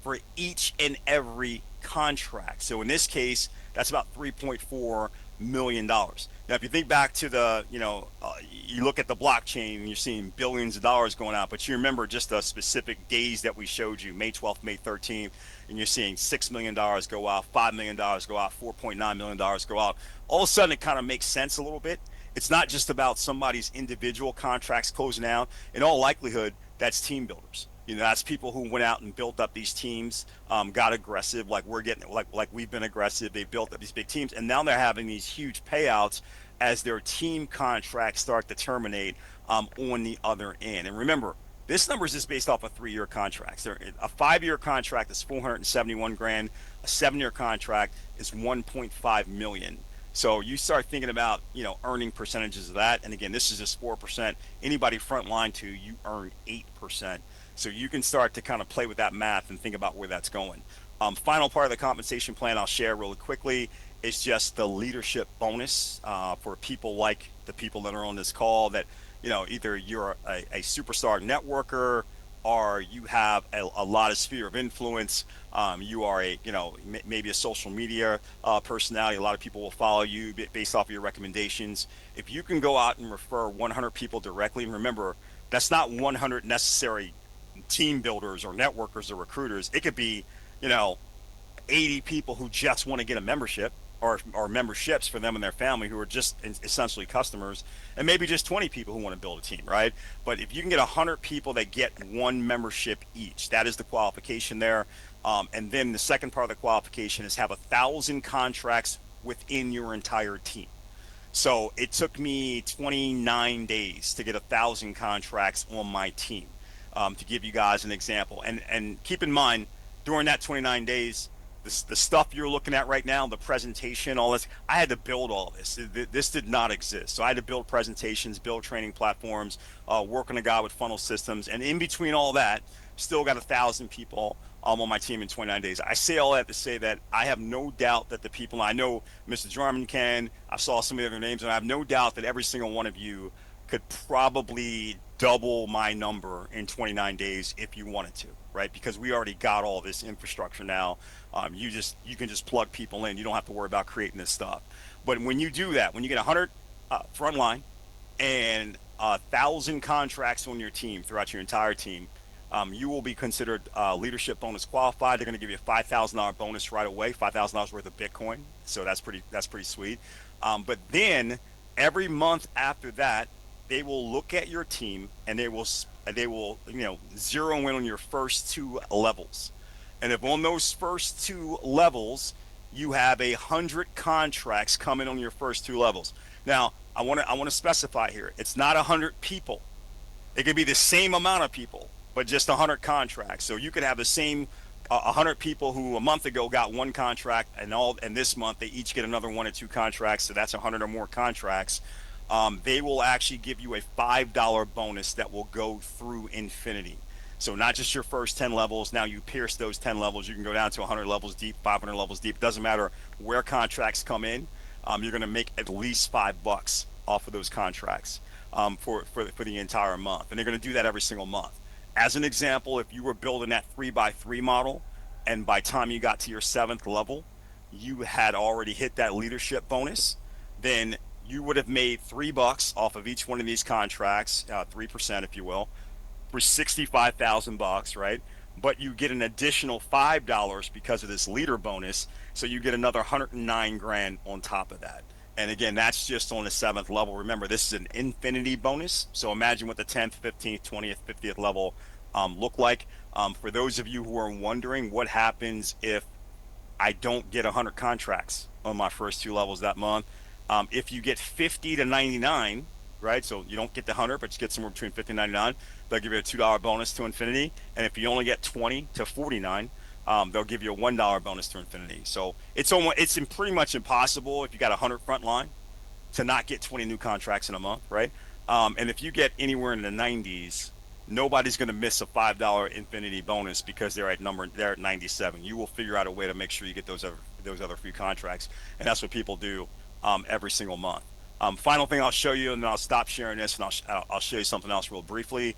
for each and every contract. So in this case, that's about $3.4 million. Now, if you think back to you look at the blockchain and you're seeing billions of dollars going out, but you remember just the specific days that we showed you, May 12th, May 13th, and you're seeing $6 million go out, $5 million go out, $4.9 million go out. All of a sudden, it kind of makes sense a little bit. It's not just about somebody's individual contracts closing out. In all likelihood, that's team builders. That's people who went out and built up these teams, got aggressive, like we've been aggressive. They built up these big teams, and now they're having these huge payouts as their team contracts start to terminate on the other end. And remember, this number is just based off of 3-year contracts. A 5-year contract is 471 grand. A 7-year contract is 1.5 million. So you start thinking about, earning percentages of that. And again, this is just 4%. Anybody frontline to you earn 8%. So you can start to kind of play with that math and think about where that's going. Final part of the compensation plan I'll share really quickly is just the leadership bonus for people like the people that are on this call that, either you're a superstar networker or you have a lot of sphere of influence. You are maybe a social media personality. A lot of people will follow you based off of your recommendations. If you can go out and refer 100 people directly, and remember, that's not 100 necessary team builders or networkers or recruiters. It could be, you know, 80 people who just want to get a membership or memberships for them and their family who are just essentially customers, and maybe just 20 people who want to build a team, right? But if you can get 100 people that get one membership each, that is the qualification there. And then the second part of the qualification is have 1,000 contracts within your entire team. So it took me 29 days to get 1,000 contracts on my team, to give you guys an example. And keep in mind, during that 29 days, the stuff you're looking at right now, the presentation, all this, I had to build all this. This did not exist. So I had to build presentations, build training platforms, work on a guy with funnel systems. And in between all that, still got 1,000 people on my team in 29 days. I say all that to say that I have no doubt that the people, I know Mr. Jarman can, I saw some of the other names, and I have no doubt that every single one of you could probably double my number in 29 days if you wanted to, right? Because we already got all this infrastructure now. You can just plug people in. You don't have to worry about creating this stuff. But when you do that, when you get 100 frontline and 1,000 contracts on your team throughout your entire team, you will be considered leadership bonus qualified. They're going to give you a $5,000 bonus right away, $5,000 worth of Bitcoin. So that's pretty sweet. But then every month after that, they will look at your team and they will zero in on your first two levels. And if on those first two levels you have 100 contracts coming on your first two levels. Now I want to specify here. It's not 100 people. It could be the same amount of people, but just 100 contracts. So you could have the same 100 people who a month ago got one contract, and this month they each get another 1 or 2 contracts. So that's 100 or more contracts. They will actually give you a $5 bonus that will go through infinity. So not just your first 10 levels. Now you pierce those 10 levels. You can go down to 100 levels deep, 500 levels deep. It doesn't matter where contracts come in. You're going to make at least $5 off of those contracts for the entire month. And they're going to do that every single month. As an example, if you were building that 3x3 model, and by the time you got to your 7th level, you had already hit that leadership bonus, then you would have made $3 off of each one of these contracts, 3%, if you will, for $65,000, right? But you get an additional $5 because of this leader bonus, so you get another 109 grand on top of that. And again, that's just on the 7th level. Remember, this is an infinity bonus, so imagine what the 10th, 15th, 20th, 50th level look like. For those of you who are wondering what happens if I don't get 100 contracts on my first 2 levels that month, if you get 50 to 99, right? So you don't get the 100, but you get somewhere between 50 and 99. They'll give you a $2 bonus to infinity. And if you only get 20 to 49, they'll give you a $1 bonus to infinity. So it's pretty much impossible if you got 100 frontline to not get 20 new contracts in a month, right? And if you get anywhere in the 90s, nobody's going to miss a $5 infinity bonus because they're at 97. You will figure out a way to make sure you get those other free contracts, and that's what people do every single month. Final thing I'll show you, and then I'll stop sharing this, and I'll show you something else real briefly.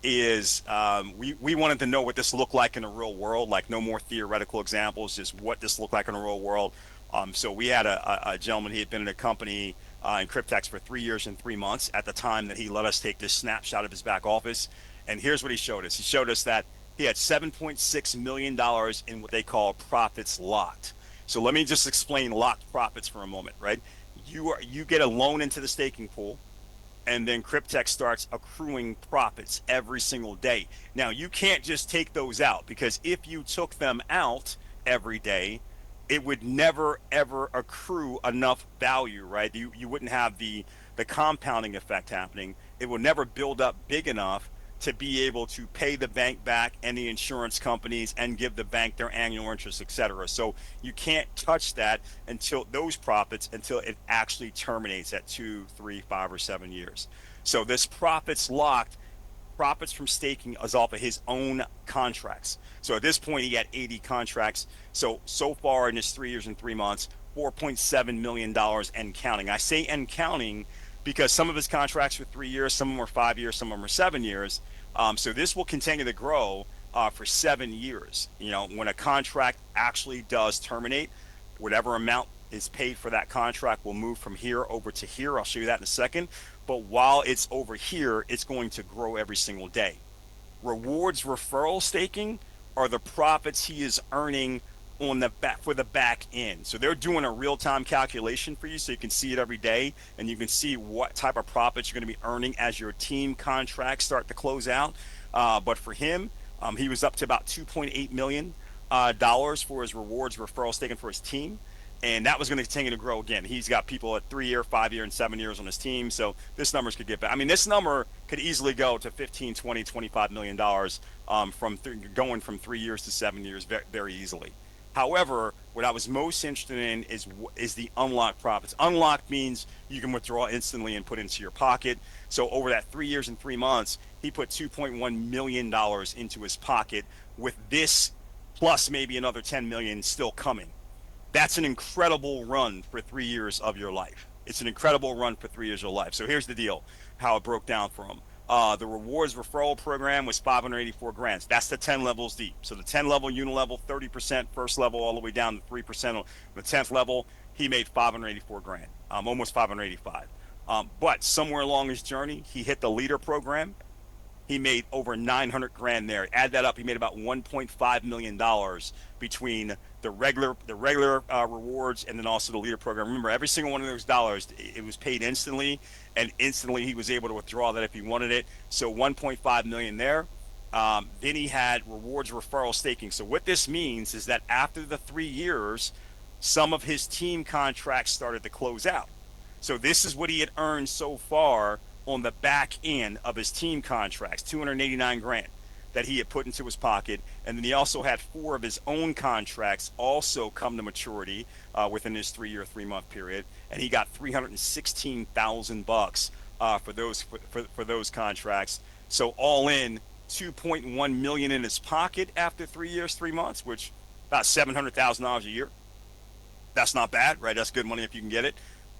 Is we wanted to know what this looked like in the real world, like no more theoretical examples, just what this looked like in the real world. So we had a gentleman, he had been in a company in Cryptex for 3 years and 3 months at the time that he let us take this snapshot of his back office. And here's what he showed us. He showed us that he had $7.6 million in what they call profits locked. So let me just explain locked profits for a moment, right? You get a loan into the staking pool, and then Cryptex starts accruing profits every single day. Now, you can't just take those out, because if you took them out every day, it would never, ever accrue enough value, right? You wouldn't have the compounding effect happening. It would never build up big enough to be able to pay the bank back and the insurance companies and give the bank their annual interest, etc. So you can't touch that until those profits, until it actually terminates at 2, 3, 5, or 7 years. So this profits locked. Profits from staking is off of his own contracts. So at this point, he had 80 contracts. So far in his 3 years and 3 months, $4.7 million and counting. I say and counting because some of his contracts were 3 years, some of them are 5 years, some of them are 7 years. So this will continue to grow for 7 years. You know, when a contract actually does terminate, whatever amount is paid for that contract will move from here over to here. I'll show you that in a second. But while it's over here, it's going to grow every single day. Rewards referral staking are the profits he is earning on the back for the back end. So they're doing a real-time calculation for you, so you can see it every day, and you can see what type of profits you're going to be earning as your team contracts start to close out. But for him, he was up to about $2.8 million for his rewards referral staking for his team. And that was going to continue to grow again. He's got people at 3 year, 5 year, and 7 years on his team. So this numbers could get back. I mean, this number could easily go to 15, 20, $25 million going from 3 years to 7 years very, very easily. However, what I was most interested in is the unlocked profits. Unlocked means you can withdraw instantly and put into your pocket. So over that 3 years and 3 months, he put $2.1 million into his pocket, with this plus maybe another 10 million still coming. That's an incredible run for 3 years of your life. It's an incredible run for 3 years of your life. So here's the deal, how it broke down for him. The rewards referral program was 584 grand. That's the 10 levels deep. So the 10 level, unilevel, 30% first level, all the way down to 3% on the 10th level. He made 584 grand, almost 585. But somewhere along his journey, he hit the leader program. He made over 900 grand there. Add that up, he made about $1.5 million between the regular rewards and then also the leader program. Remember, every single one of those dollars, it was paid instantly, and instantly he was able to withdraw that if he wanted it. So 1.5 million there. Then he had rewards referral staking. So what this means is that after the 3 years, some of his team contracts started to close out. So this is what he had earned so far on the back end of his team contracts, 289 grand that he had put into his pocket. And then he also had 4 of his own contracts also come to maturity within his 3 year, 3 month period. And he got $316,000 for those contracts. So all in, 2.1 million in his pocket after 3 years, 3 months, which about $700,000 a year. That's not bad, right? That's good money if you can get it.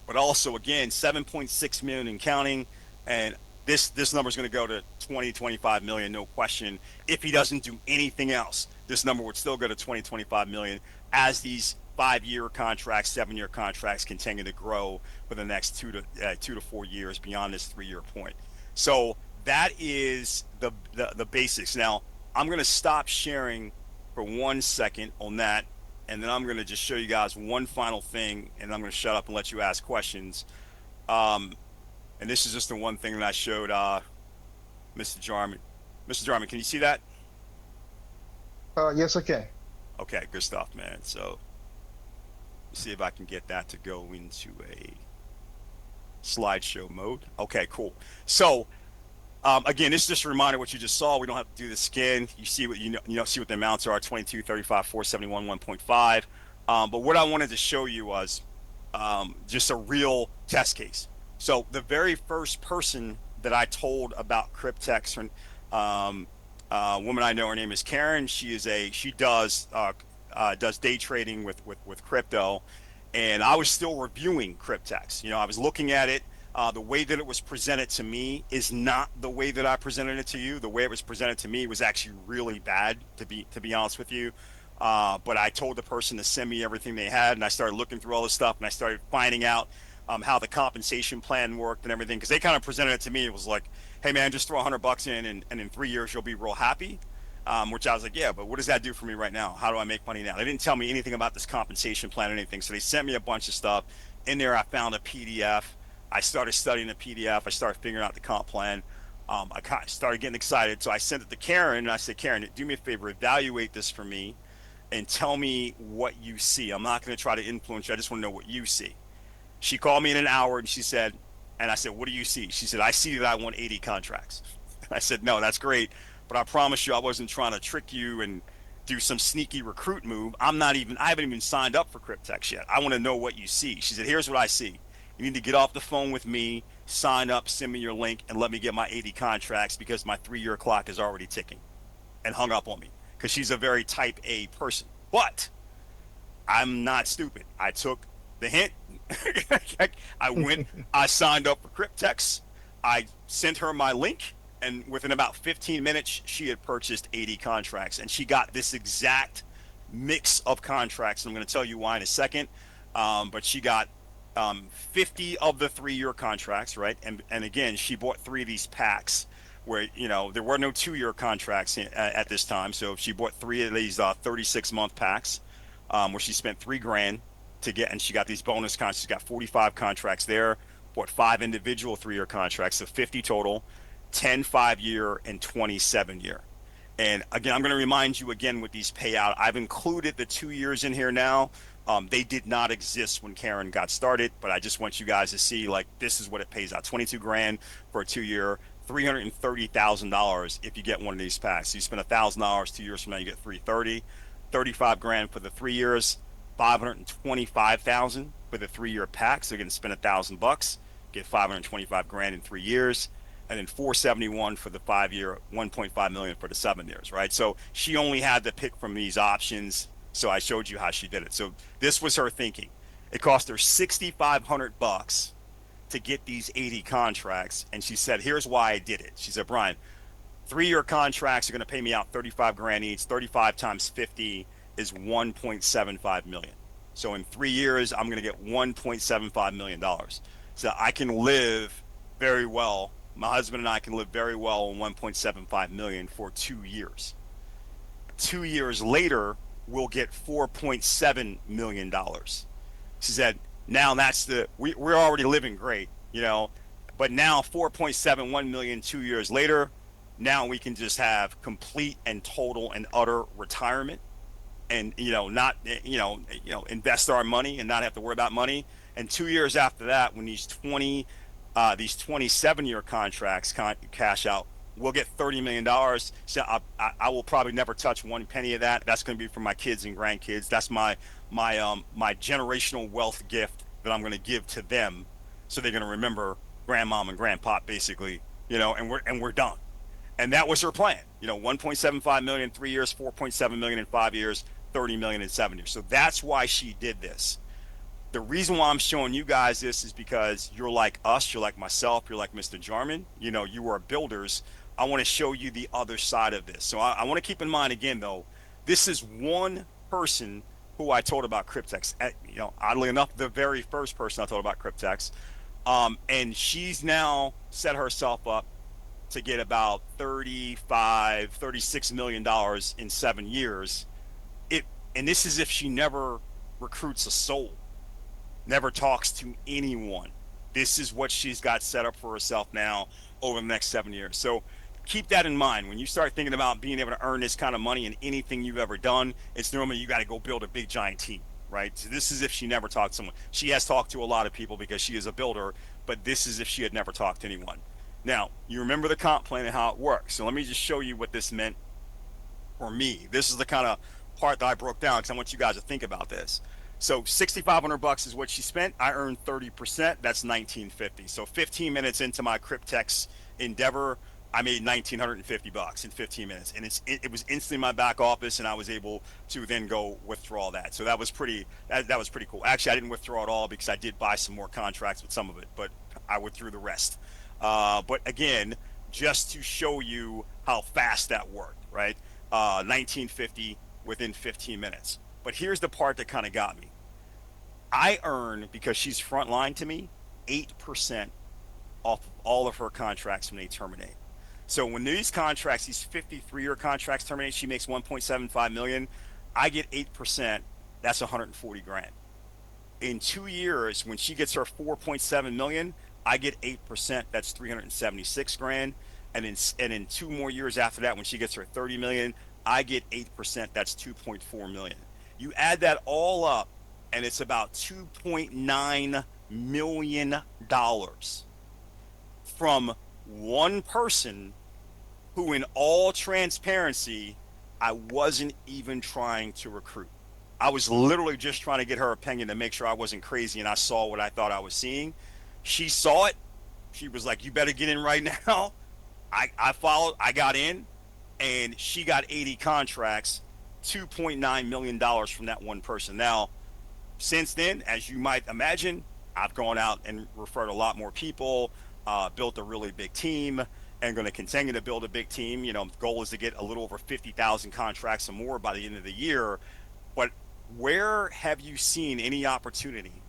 But also, again, 7.6 million and counting. And this number is going to go to 20, 25 million, no question. If he doesn't do anything else, this number would still go to 20, 25 million as these 5 year contracts, 7 year contracts continue to grow for the next 2 to 4 years beyond this 3 year point. So that is the basics. Now, I'm going to stop sharing for 1 second on that, and then I'm going to just show you guys one final thing, and I'm going to shut up and let you ask questions. And this is just the one thing that I showed Mr. Jarman. Mr. Jarman, can you see that? Yes, I can. Okay, good stuff, man. So let's see if I can get that to go into a slideshow mode. Okay, cool. So again, this is just a reminder what you just saw. We don't have to do this again. You see what see what the amounts are: 22, 35, 471, 1.5. But what I wanted to show you was just a real test case. So the very first person that I told about Cryptex, woman I know, her name is Karen. She does day trading with crypto, and I was still reviewing Cryptex. I was looking at it. The way that it was presented to me is not the way that I presented it to you. The way it was presented to me was actually really bad, to be honest with you. But I told the person to send me everything they had, and I started looking through all this stuff, and I started finding out how the compensation plan worked and everything, because they kind of presented it to me. It was like, hey man, just throw $100 in, and in 3 years you'll be real happy. Which I was like, yeah, but what does that do for me right now? How do I make money now? They didn't tell me anything about this compensation plan or anything. So they sent me a bunch of stuff. In there, I found a PDF. I started studying the PDF. I started figuring out the comp plan. I started getting excited. So I sent it to Karen, and I said, Karen, do me a favor, evaluate this for me and tell me what you see. I'm not going to try to influence you. I just want to know what you see. She called me in an hour, and she said, and I said, what do you see? She said, I see that I want 80 contracts. I said, no, that's great, but I promise you I wasn't trying to trick you and do some sneaky recruit move. I haven't even signed up for Cryptex yet. I want to know what you see. She said, here's what I see. You need to get off the phone with me, sign up, send me your link, and let me get my 80 contracts because my 3-year clock is already ticking, and hung up on me because she's a very type A person. But I'm not stupid. I took the hint. I signed up for Cryptex. I sent her my link, and within about 15 minutes, she had purchased 80 contracts, and she got this exact mix of contracts. And I'm going to tell you why in a second. But she got 50 of the 3-year contracts, right? And again, she bought 3 of these packs where, there were no 2-year contracts at this time. So she bought 3 of these 36-month packs, where she spent $3,000 to get, and she got these bonus contracts. She's got 45 contracts there, bought 5 individual 3-year contracts, so 50 total, 10 5-year and 20 7-year. And again, I'm going to remind you again with these payout, I've included the 2 years in here now. They did not exist when Karen got started, but I just want you guys to see, like, this is what it pays out. $22,000 for a 2-year, $330,000 if you get one of these packs. So you spend $1,000, 2 years from now you get $330,000, $35,000 for the 3 years, $525,000 for the 3-year pack. So you're going to spend $1,000, get $525,000 in 3 years, and then $471,000 for the 5-year, $1.5 million for the 7 years, right? So she only had to pick from these options. So I showed you how she did it. So this was her thinking. It cost her $6,500 to get these 80 contracts, and she said, "Here's why I did it." She said, "Brian, 3-year contracts are going to pay me out $35,000 each. 35 times 50 is $1.75 million. So in 3 years, I'm going to get $1.75 million. So I can live very well. My husband and I can live very well on $1.75 million for 2 years. 2 years later, we'll get $4.7 million. She said, now we're already living great, but now 4.71 million 2 years later, now we can just have complete and total and utter retirement, and not invest our money and not have to worry about money. And 2 years after that, when these 27-year contracts cash out, we'll get $30 million. So I will probably never touch one penny of that. That's going to be for my kids and grandkids. That's my generational wealth gift that I'm going to give to them, so they're going to remember grandmom and grandpa, basically, and we're done. And that was her plan. 1.75 million in 3 years, 4.7 million in 5 years, 30 million in 7 years. So that's why she did this. The reason why I'm showing you guys this is because you're like us, you're like myself, you're like Mr. Jarman, you are builders. I want to show you the other side of this. So I want to keep in mind again, though, this is one person who I told about Cryptex. Oddly enough, the very first person I told about Cryptex. And she's now set herself up to get about $36 million in 7 years. And this is if she never recruits a soul, never talks to anyone. This is what she's got set up for herself now over the next 7 years. So keep that in mind. When you start thinking about being able to earn this kind of money in anything you've ever done, it's normally you got to go build a big giant team, right? So this is if she never talked to someone. She has talked to a lot of people because she is a builder, but this is if she had never talked to anyone. Now, you remember the comp plan and how it works. So let me just show you what this meant for me. This is the kind of part that I broke down because I want you guys to think about this. So $6,500 is what she spent. I earned 30%. That's $1,950. So 15 minutes into my Cryptex endeavor, I made $1,950 in 15 minutes, and it was instantly in my back office, and I was able to then go withdraw that. So that was pretty cool. Actually, I didn't withdraw it all because I did buy some more contracts with some of it, but I withdrew the rest. But again, just to show you how fast that worked, right? $1,950 within 15 minutes. But here's the part that kind of got me. I earn, because she's frontline to me, 8% off of all of her contracts when they terminate. So when these 53-year contracts terminate, she makes 1.75 million. I get 8%. That's 140 grand. In 2 years, when she gets her 4.7 million, I get 8%. That's 376 grand. And in 2 more years after that, when she gets her 30 million, I get 8%. That's 2.4 million. You add that all up, and it's about $2.9 million from one person who, in all transparency, I wasn't even trying to recruit. I was literally just trying to get her opinion to make sure I wasn't crazy and I saw what I thought I was seeing. She saw it. She was like, "You better get in right now." I followed, I got in, and she got 80 contracts, $2.9 million from that one person. Now, since then, as you might imagine, I've gone out and referred a lot more people, built a really big team, and going to continue to build a big team. The goal is to get a little over 50,000 contracts or more by the end of the year. But where have you seen any opportunity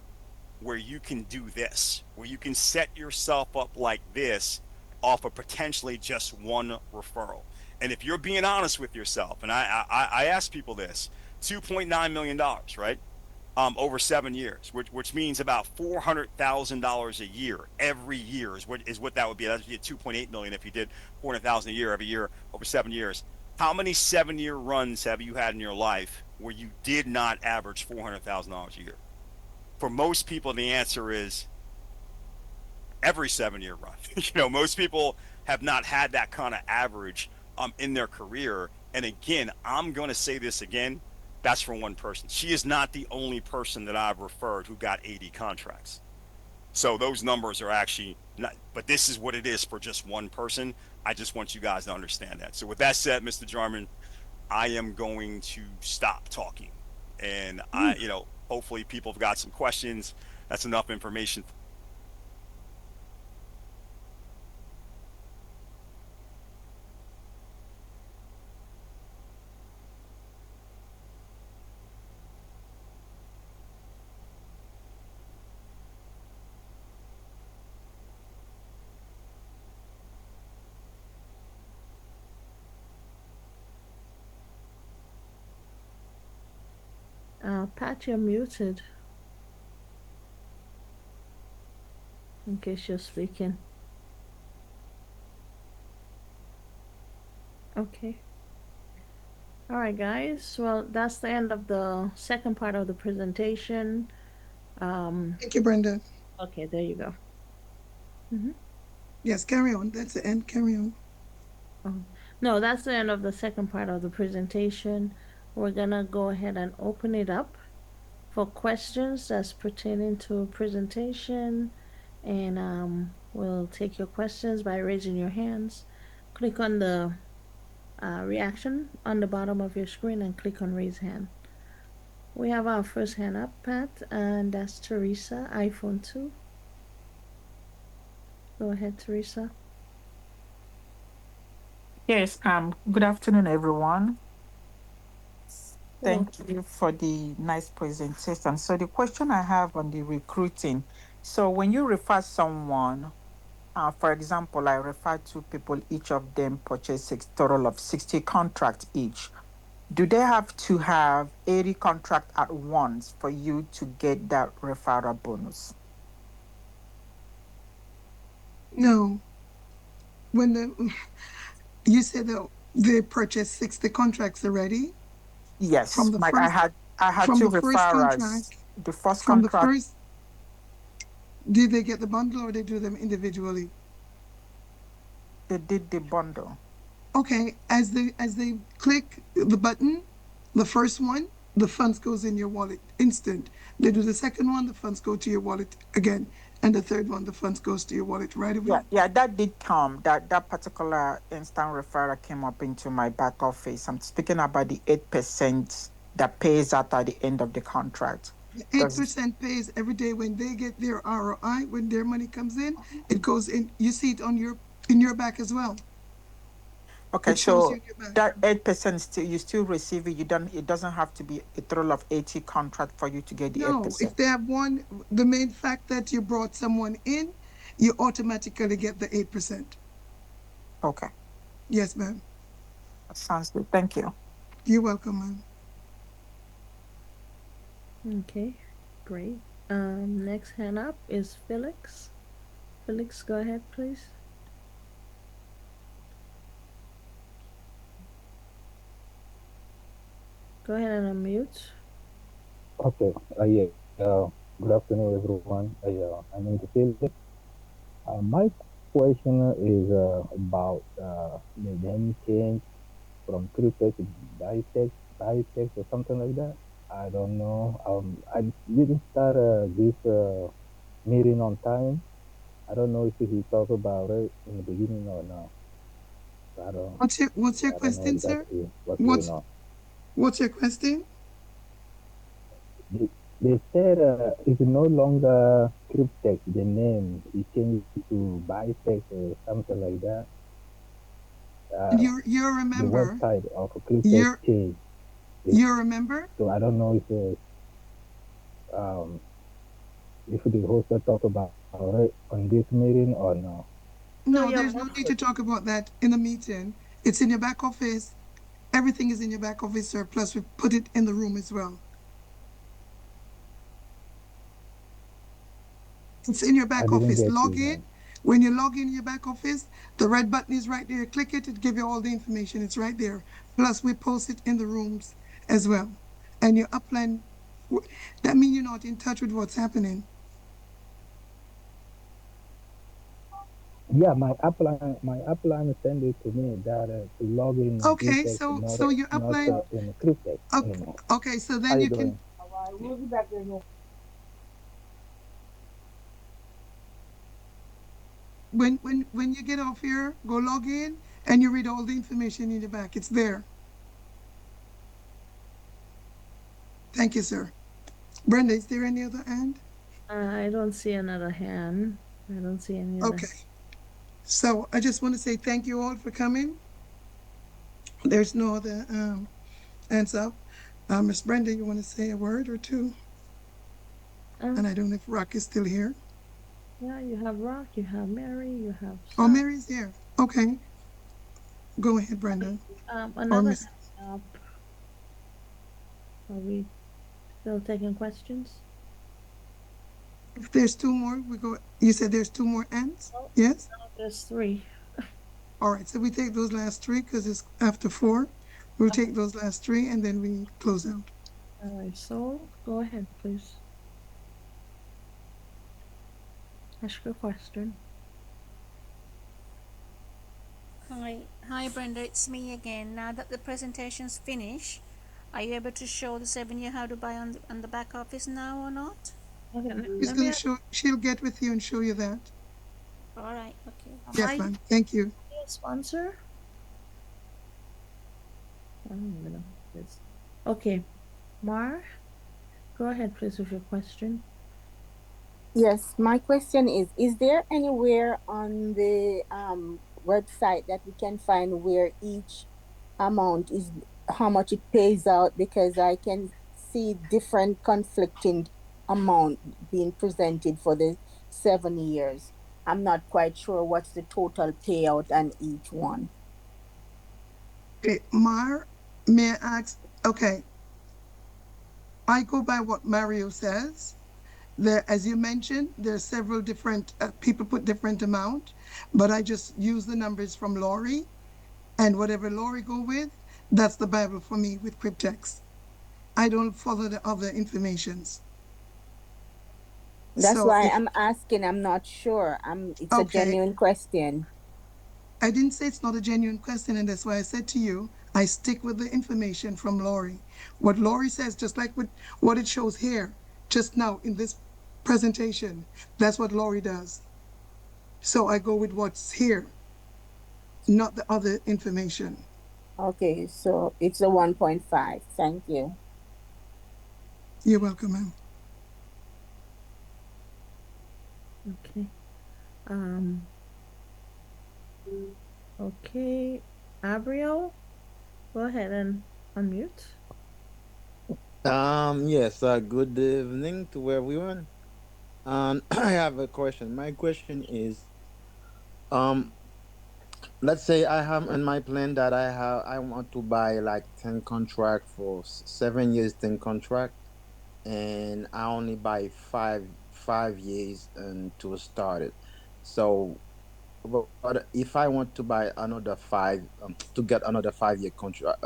where you can do this, where you can set yourself up like this off of potentially just one referral? And if you're being honest with yourself, and I ask people this, $2.9 million, right? Over 7 years, which means about $400,000 a year every year is what that would be. That'd be 2.8 million if you did 400,000 a year every year over 7 years. How many 7-year runs have you had in your life where you did not average $400,000 a year? For most people, the answer is every 7-year run. Most people have not had that kind of average in their career. And again, I'm going to say this again. That's for one person. She is not the only person that I've referred who got 80 contracts. So those numbers are actually not, but this is what it is for just one person. I just want you guys to understand that. So with that said, Mr. Jarman, I am going to stop talking. And hopefully people have got some questions. That's enough information. Pat, you're muted. In case you're speaking. Okay. All right, guys. Well, that's the end of the second part of the presentation. Thank you, Brenda. Okay, there you go. Yes, carry on. That's the end. Carry on. Oh, no, that's the end of the second part of the presentation. We're gonna go ahead and open it up for questions that's pertaining to presentation, and we'll take your questions by raising your hands. Click on the reaction on the bottom of your screen and click on raise hand. We have our first hand up, Pat, and that's Teresa, iPhone 2. Go ahead, Teresa. Yes, good afternoon, everyone. Thank you for the nice presentation. So the question I have on the recruiting, so when you refer someone, for example, I refer 2 people, each of them purchase a total of 60 contracts each. Do they have to have 80 contracts at once for you to get that referral bonus? No. When you said that they purchased 60 contracts already. Yes, From the like first, I had from 2 the first referrals. contract. The first From contract. the first, did they get the bundle or they do them individually? They did the bundle. Okay, as they click the button, the first one, the funds goes in your wallet instant. They do the second one, the funds go to your wallet again, and the third one, the funds goes to your wallet right away. Yeah, that did come. That particular instant referral came up into my back office. I'm speaking about the 8% that pays out at the end of the contract. 8% pays every day when they get their ROI. When their money comes in, it goes in. You see it on in your back as well. Okay, so that 8% still you still receive it. It doesn't have to be a total of 80 contract for you to get the 8%. No, if they have one, the main fact that you brought someone in, you automatically get the 8%. Okay. Yes, ma'am. That sounds good. Thank you. You're welcome, ma'am. Okay, great. Next hand up is Felix. Felix, go ahead, please. Go ahead and unmute. Okay. Yeah. Good afternoon, everyone. My name is Felix. My question is about the name change from Cryptex to bytex or something like that. I don't know. I didn't start this meeting on time. I don't know if he talked about it in the beginning or not. What's your I don't know question, sir? exactly what's going What's on. what's your question? They said it's no longer Cryptex, the name. He changed it to bytex or something like that. You The remember? website of Cryptex You're changed. you remember? So I don't know um, if the host will talk about it on this meeting or no. No, No, you're there's no need to muffled. talk about that in a meeting. It's in your back office. Everything is in your back office, sir. Plus, we put it in the room as well. It's in your I back didn't office. get you, Log in. man. When you log in your back office, the red button is right there. Click it, it give you all the information. It's right there. Plus, we post it in the rooms as well. And your upline, that means you're not in touch with what's happening. Yeah, my upline sent it to me that to log in Okay, Cryptex, so your not upline, in Cryptex anymore. okay, so How then you you can, doing? when you get off here, go log in and you read all the information in the back. It's there. Thank you, sir. Brenda, is there any other hand? I don't see another hand. I don't see any other. Okay. So I just want to say thank you all for coming. There's no other hands up. Miss Brenda, you want to say a word or two? And I don't know if Rock is still here. Yeah, you have Rock, you have Mary, you have. Oh, Mary's here. Okay. Go ahead, Brenda. Or Another Miss. hand up. Are we still taking questions? If there's two more, we go. You said there's two more ends? Oh, Yes? no, there's three. All right. So we take those last three because it's after 4. We'll take those last three and then we close out. All right, so go ahead, please. Ask your question. Hi, Brenda. It's me again. Now that the presentation's finished, are you able to show the 7-year how to buy on the back office now or not? Okay, She's going to show, she'll get with you and show you that. All right. Okay. Yes, ma'am. Thank you. a sponsor? I don't even know this. Okay, Mar, go ahead, please, with your question. Yes, my question is there anywhere on the website that we can find where each amount is, how much it pays out? Because I can see different conflicting amount being presented for the 7 years. I'm not quite sure what's the total payout on each one. Okay, Mar, may I ask? Okay, I go by what Mario says. There, as you mentioned, there are several different people put different amount, but I just use the numbers from Lori, and whatever Lori go with, that's the Bible for me with Cryptex. I don't follow the other informations. That's So why if, I'm asking. I'm not sure. It's a okay, genuine question. I didn't say it's not a genuine question, and that's why I said to you, I stick with the information from Lori. What Lori says, just like with what it shows here, just now in this presentation, that's what Lori does. So I go with what's here, not the other information. Okay, so it's a 1.5. Thank you. You're welcome, ma'am. Okay. Okay, Abriel, go ahead and unmute. Yes, good evening to everyone. I have a question. My question is, um, let's say I have in my plan that I want to buy like 10 contract for 7 years, 10 contract, and I only buy five years and to start it. So, but if I want to buy another five, to get another 5 year contract,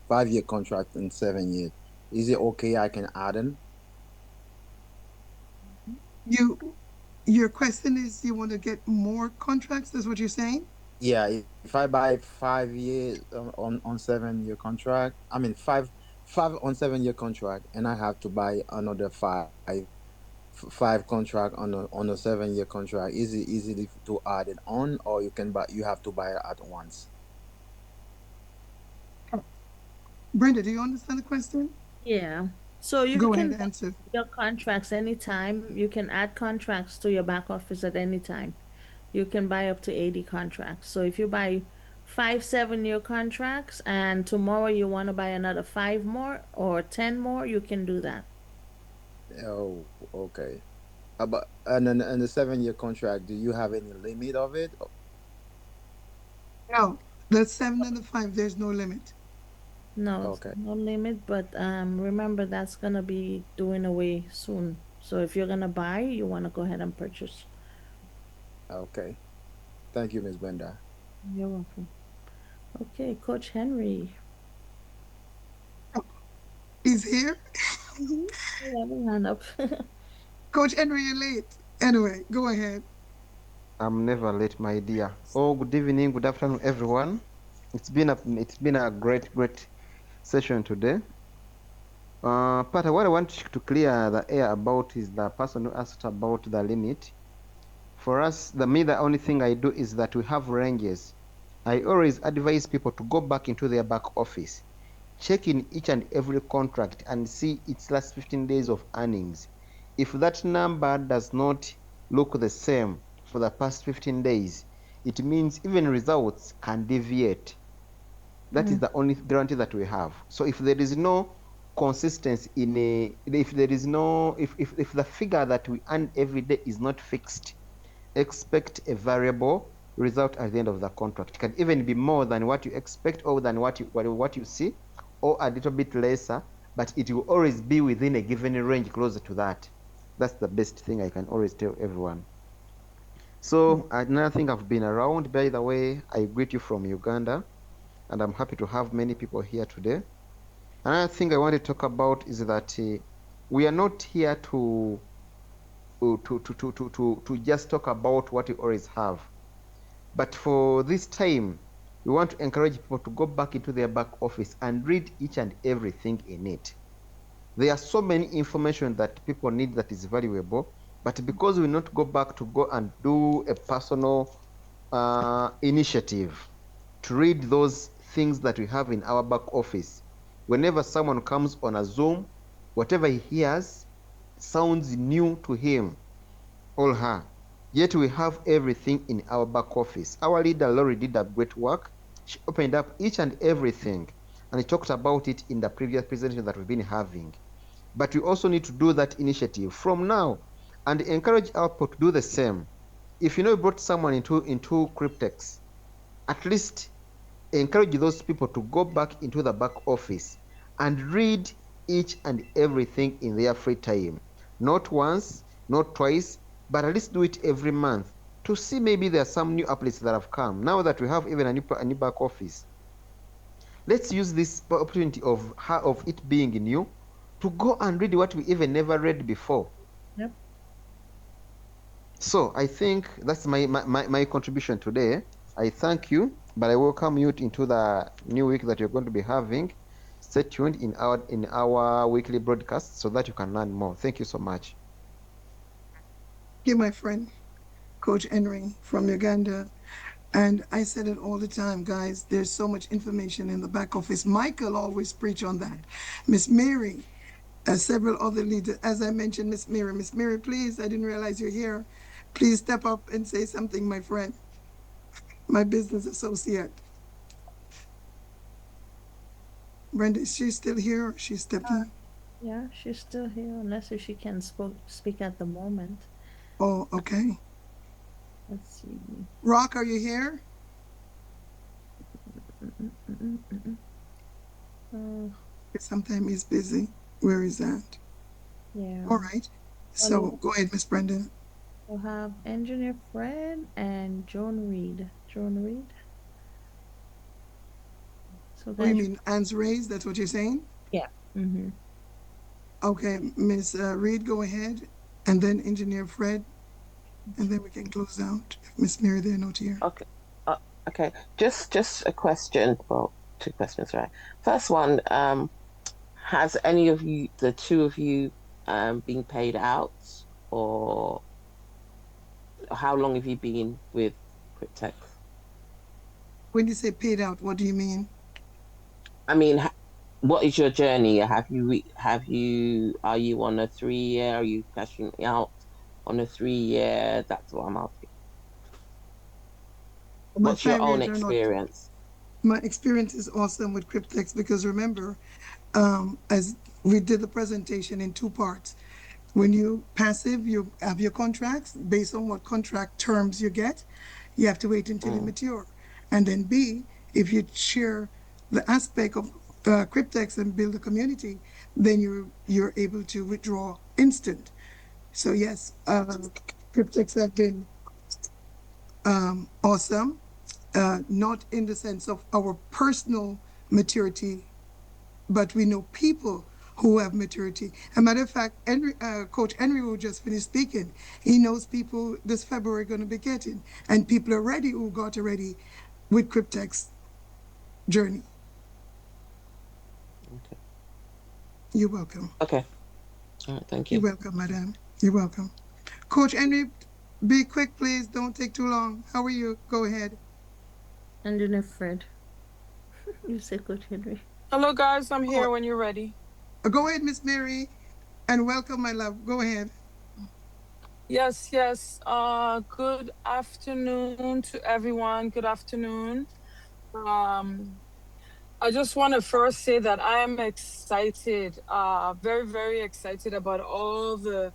5 year contract in 7 years, is it okay? I can add in. You Your question is you want to get more contracts? That's what you're saying? Yeah, if I buy 5 years on 7 year contract, I mean five on 7 year contract, and I have to buy another five contract on a 7 year contract. Is it easy to add it on, or you have to buy it at once? Brenda, do you understand the question? Yeah. So you Go can ahead, answer. your contracts anytime. You can add contracts to your back office at any time. You can buy up to 80 contracts. So if you buy 5 7 year contracts and tomorrow you want to buy another five more or 10 more, you can do that. Oh, okay. But and then and the 7 year contract, do you have any limit of it? No, the 7 and the 5, there's no limit. No, it's Okay, no limit, but remember that's gonna be doing away soon. So if you're gonna buy, you want to go ahead and purchase. okay. Thank you, Miss Brenda. You're welcome. Okay, Coach Henry. He's here. Mm-hmm. You have your hand up. Coach Henry, you're late. Anyway, go ahead. I'm never late, my dear. Oh, good evening, good afternoon, everyone. It's been a great session today. But what I want to clear the air about is the person who asked about the limit. For us, the only thing I do is that we have ranges. I always advise people to go back into their back office, check in each and every contract and see its last 15 days of earnings. If that number does not look the same for the past 15 days, it means even results can deviate. That is the only guarantee that we have. So if there is no consistency if there is no, if the figure that we earn every day is not fixed, expect a variable result at the end of the contract. It can even be more than what you expect or than what you see, or a little bit lesser, but it will always be within a given range closer to that. That's the best thing I can always tell everyone. So another thing, I've been around, by the way, I greet you from Uganda, and I'm happy to have many people here today. Another thing I want to talk about is that we are not here to just talk about what we always have. But for this time, we want to encourage people to go back into their back office and read each and everything in it. There are so many information that people need that is valuable, but because we not go back to go and do a personal initiative to read those things that we have in our back office, whenever someone comes on a Zoom, whatever he hears sounds new to him or her. Yet we have everything in our back office. Our leader, Lori, did a great work. She opened up each and everything, and he talked about it in the previous presentation that we've been having. But we also need to do that initiative from now and encourage our people to do the same. If you know you brought someone into Cryptex, at least encourage those people to go back into the back office and read each and everything in their free time. Not once, not twice, but at least do it every month to see maybe there are some new updates that have come. Now that we have even a new back office, let's use this opportunity of it being new to go and read what we even never read before. Yep. So I think that's my contribution today. I thank you, but I welcome you into the new week that you're going to be having. Stay tuned in our weekly broadcast so that you can learn more. Thank you so much. You're my friend, Coach Henry from Uganda. And I said it all the time, guys, there's so much information in the back office. Michael always preach on that. Miss Mary, several other leaders, as I mentioned, Miss Mary, please, I didn't realize you're here. Please step up and say something, my friend, my business associate. Brenda, is she still here or she stepped in? Yeah, she's still here, unless if she can speak at the moment. Oh, okay. Let's see. Rock, are you here? Sometimes he's busy. Where is that? Yeah. All right. So go ahead, Miss Brenda. We'll have Engineer Fred and Joan Reed. Joan Reed. So What do you mean, hands raised? That's what you're saying? Yeah. Mm-hmm. Okay, Miss Reed, go ahead. And then Engineer Fred. and then we can close out if Miss Mary they're not here. Okay. Uh, okay. Just a question. Well, two questions, right? First one, has any of you, the two of you, been paid out, or how long have you been with Cryptex? When you say paid out, what do you mean? I mean, what is your journey? Are you on a 3 year? Are you cashing out on a 3 year? That's what I'm asking. My What's your 5 years own are not. experience? My experience is awesome with Cryptex because remember, as we did the presentation in two parts. When you passive, you have your contracts based on what contract terms you get. You have to wait until you mature. And then B, if you share the aspect of Cryptex and build a community, then you're able to withdraw instant. So yes, Cryptex have been awesome, not in the sense of our personal maturity, but we know people who have maturity. As a matter of fact, Coach Henry, who just finished speaking, he knows people this February going to be getting, and people are ready who got already with Cryptex journey. Okay. You're welcome. Okay. All right, thank you. You're welcome, madam. You're welcome. Coach Henry, be quick, please. Don't take too long. How are you? Go ahead. Engineer Fred. You say Coach Henry. Hello, guys. I'm here when you're ready. Go ahead, Miss Mary, and welcome, my love. Go ahead. Yes, yes. Good afternoon to everyone. Good afternoon. I just want to first say that I am excited, very, very excited about all the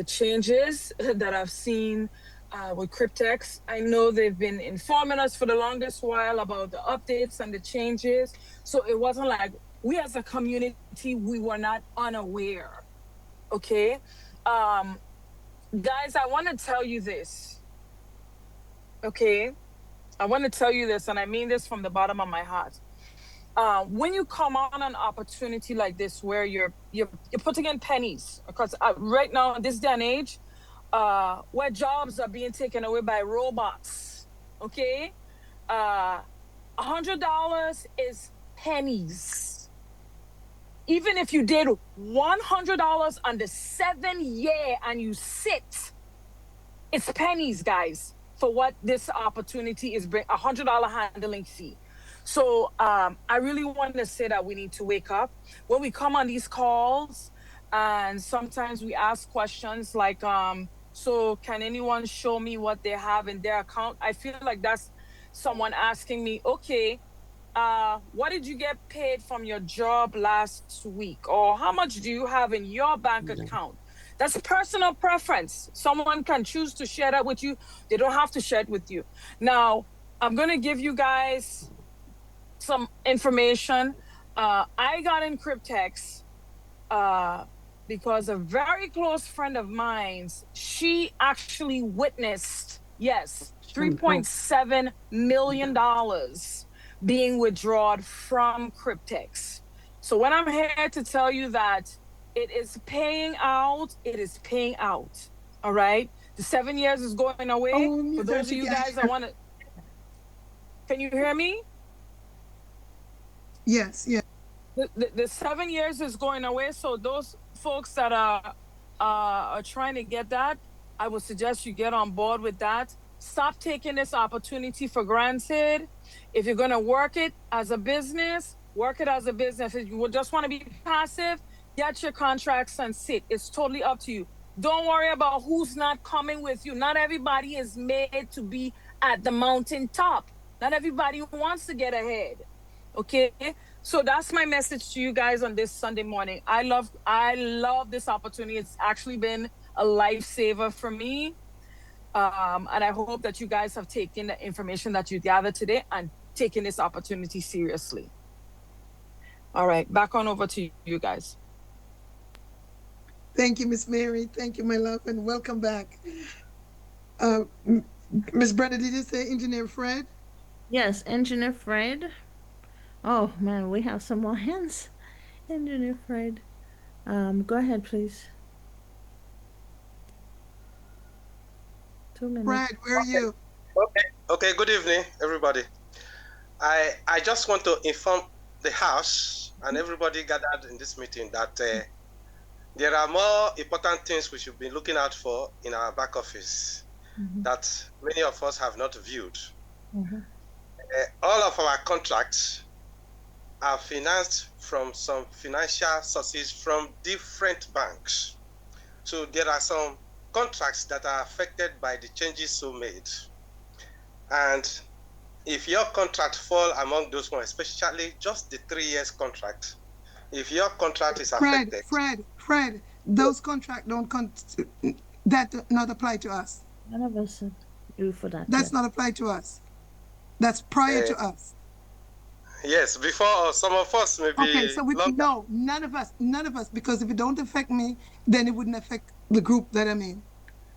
changes that I've seen with Cryptex. I know they've been informing us for the longest while about the updates and the changes. So it wasn't like we as a community, we were not unaware. Okay. Guys, I want to tell you this. Okay. I want to tell you this, and I mean this from the bottom of my heart. When you come on an opportunity like this, where you're putting in pennies, because right now in this day and age, where jobs are being taken away by robots, okay, $100 is pennies. Even if you did $100 on the 7 year and you sit, it's pennies, guys, for what this opportunity is bring $100 handling fee. So I really want to say that we need to wake up when we come on these calls, and sometimes we ask questions like, so can anyone show me what they have in their account? I feel like that's someone asking me, okay, what did you get paid from your job last week? Or how much do you have in your bank account? That's personal preference. Someone can choose to share that with you. They don't have to share it with you. Now, I'm going to give you guys some information. I got in Cryptex because a very close friend of mine's, she actually witnessed, yes, $3.7 million being withdrawn from Cryptex. So when I'm here to tell you that it is paying out, it is paying out. All right. The 7 years is going away. For those of you guys that want to, can you hear me? Yes, yes. The 7 years is going away. So those folks that are trying to get that, I would suggest you get on board with that. Stop taking this opportunity for granted. If you're going to work it as a business, work it as a business. If you just want to be passive, get your contracts and sit. It's totally up to you. Don't worry about who's not coming with you. Not everybody is made to be at the mountaintop. Not everybody wants to get ahead. Okay, so that's my message to you guys on this Sunday morning. I love this opportunity. It's actually been a lifesaver for me. And I hope that you guys have taken the information that you gathered today and taken this opportunity seriously. All right, back on over to you guys. Thank you, Miss Mary. Thank you, my love, and welcome back. Miss Brenda, did you say Engineer Fred? Yes, Engineer Fred. Oh man, we have some more hands. Engineer Fred. Go ahead, please. 2 minutes. Fred, where are you? Okay, good evening, everybody. I just want to inform the House and everybody gathered in this meeting that there are more important things we should be looking out for in our back office that many of us have not viewed. All of our contracts are financed from some financial sources from different banks. So there are some contracts that are affected by the changes so made. And if your contract fall among those ones, especially just the 3 years contract, if your contract is affected. Fred, those contracts that not apply to us. None of us do for that. That's not applied to us. That's prior to us. Yes, before some of us maybe. Okay, so no, none of us, because if it don't affect me, then it wouldn't affect the group that I'm in.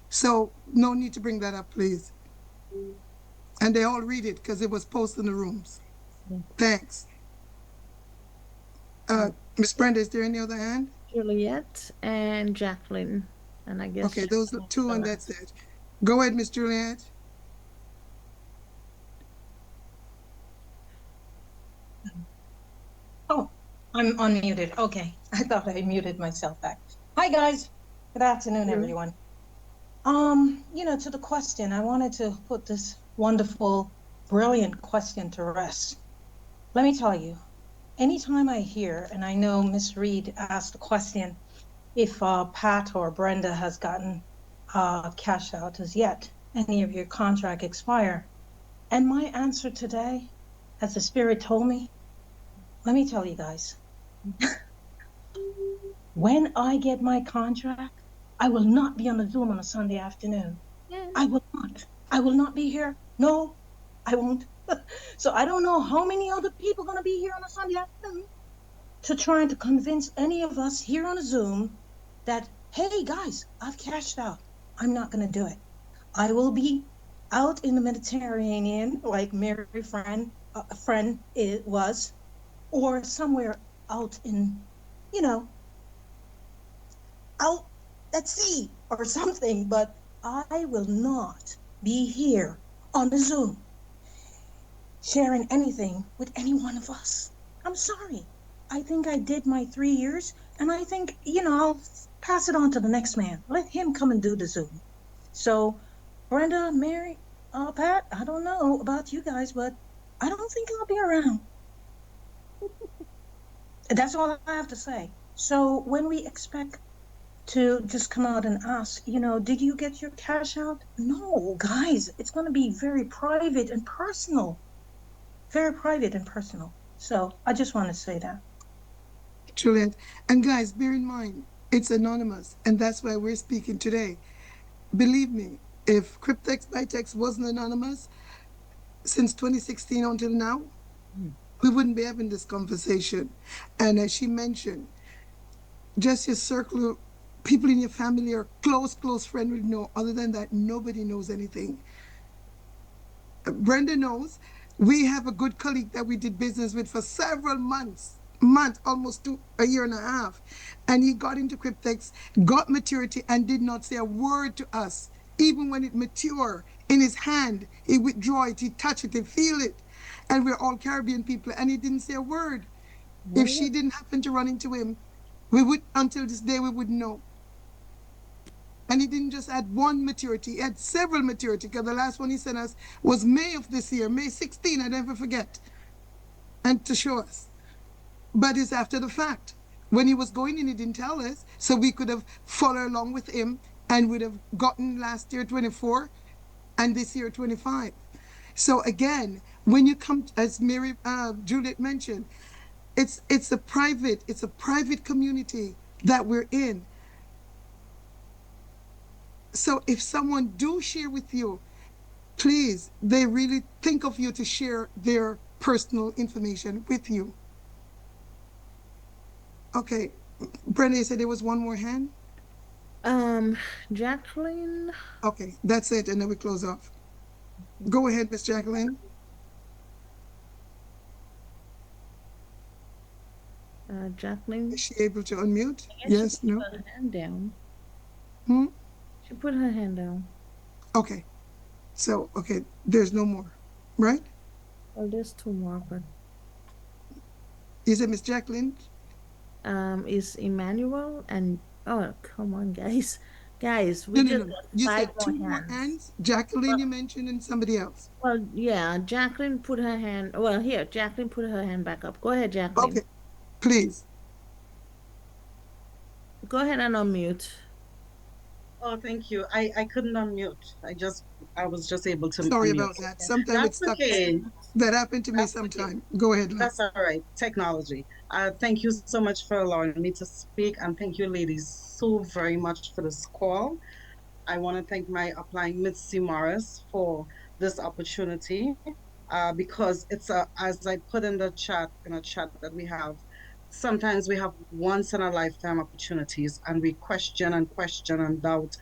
So no need to bring that up, please. And they all read it because it was posted in the rooms. Thanks. Miss Brenda, is there any other hand? Juliet and Jacqueline. And I guess. Okay, those are two, and that's it. Go ahead, Miss Juliet. Oh, I'm unmuted. Okay. I thought I muted myself back. Hi, guys. Good afternoon, everyone. To the question, I wanted to put this wonderful, brilliant question to rest. Let me tell you, anytime I hear, and I know Miss Reed asked the question, if Pat or Brenda has gotten cash out as yet, any of your contract expire. And my answer today, as the Spirit told me, let me tell you guys, when I get my contract, I will not be on the Zoom on a Sunday afternoon. I will not. I will not be here. No, I won't. So I don't know how many other people are going to be here on a Sunday afternoon to try to convince any of us here on a Zoom that, hey, guys, I've cashed out. I'm not going to do it. I will be out in the Mediterranean like Mary friend was, or somewhere out in, out at sea or something, but I will not be here on the Zoom sharing anything with any one of us. I'm sorry. I think I did my 3 years, and I think, I'll pass it on to the next man. Let him come and do the Zoom. So, Brenda, Mary, Pat, I don't know about you guys, but I don't think I'll be around. That's all I have to say. So when we expect to just come out and ask, did you get your cash out? No, guys, it's going to be very private and personal. Very private and personal. So I just want to say that. Juliet. And guys, bear in mind, it's anonymous, and that's why we're speaking today. Believe me, if Cryptex bytnex wasn't anonymous since 2016 until now, we wouldn't be having this conversation. And as she mentioned, just your circle, people in your family or close friend would know. Other than that, nobody knows anything. Brenda knows. We have a good colleague that we did business with for several months, almost a year and a half. And he got into Cryptex, got maturity, and did not say a word to us. Even when it matured in his hand, he withdraw it, he touch it, he feel it. And we're all Caribbean people, and he didn't say a word. If she didn't happen to run into him, we would, until this day, we wouldn't know. And he didn't just add one maturity, he had several maturity, because the last one he sent us was May of this year, May 16, I never forget, and to show us. But it's after the fact. When he was going in, he didn't tell us, so we could have followed along with him and would have gotten last year 24 and this year 25. So again, when you come, as Mary Juliet mentioned, it's a private community that we're in. So if someone do share with you, please, they really think of you to share their personal information with you. Okay, Brenda, you said there was one more hand? Jacqueline. Okay, that's it, and then we close off. Go ahead, Miss Jacqueline. Jacqueline. Is she able to unmute? Yes, no? Put her hand down. Hmm? She put her hand down. Okay, So, okay, there's no more, right? Well, there's two more, but Is it Miss Jacqueline? is Emmanuel and oh, come on, guys. Guys, we No, no, just no. got You five said more two more hands. hands. Jacqueline, you mentioned, and somebody else. Well, yeah, Jacqueline put her hand. Well, here, Jacqueline put her hand back up. Go ahead, Jacqueline. Okay, please. Go ahead and unmute. Oh, thank you. I couldn't unmute. I was just able to Sorry unmute. about that. Sometimes it's That's stuck. okay. That happened to me That's okay. sometime. Go ahead, love. That's all right. Technology. Thank you so much for allowing me to speak, and thank you, ladies, so very much for this call. I want to thank my upline, Mitzi Morris, for this opportunity because it's as I put in the chat, that we have, sometimes we have once in a lifetime opportunities and we question and question and doubt.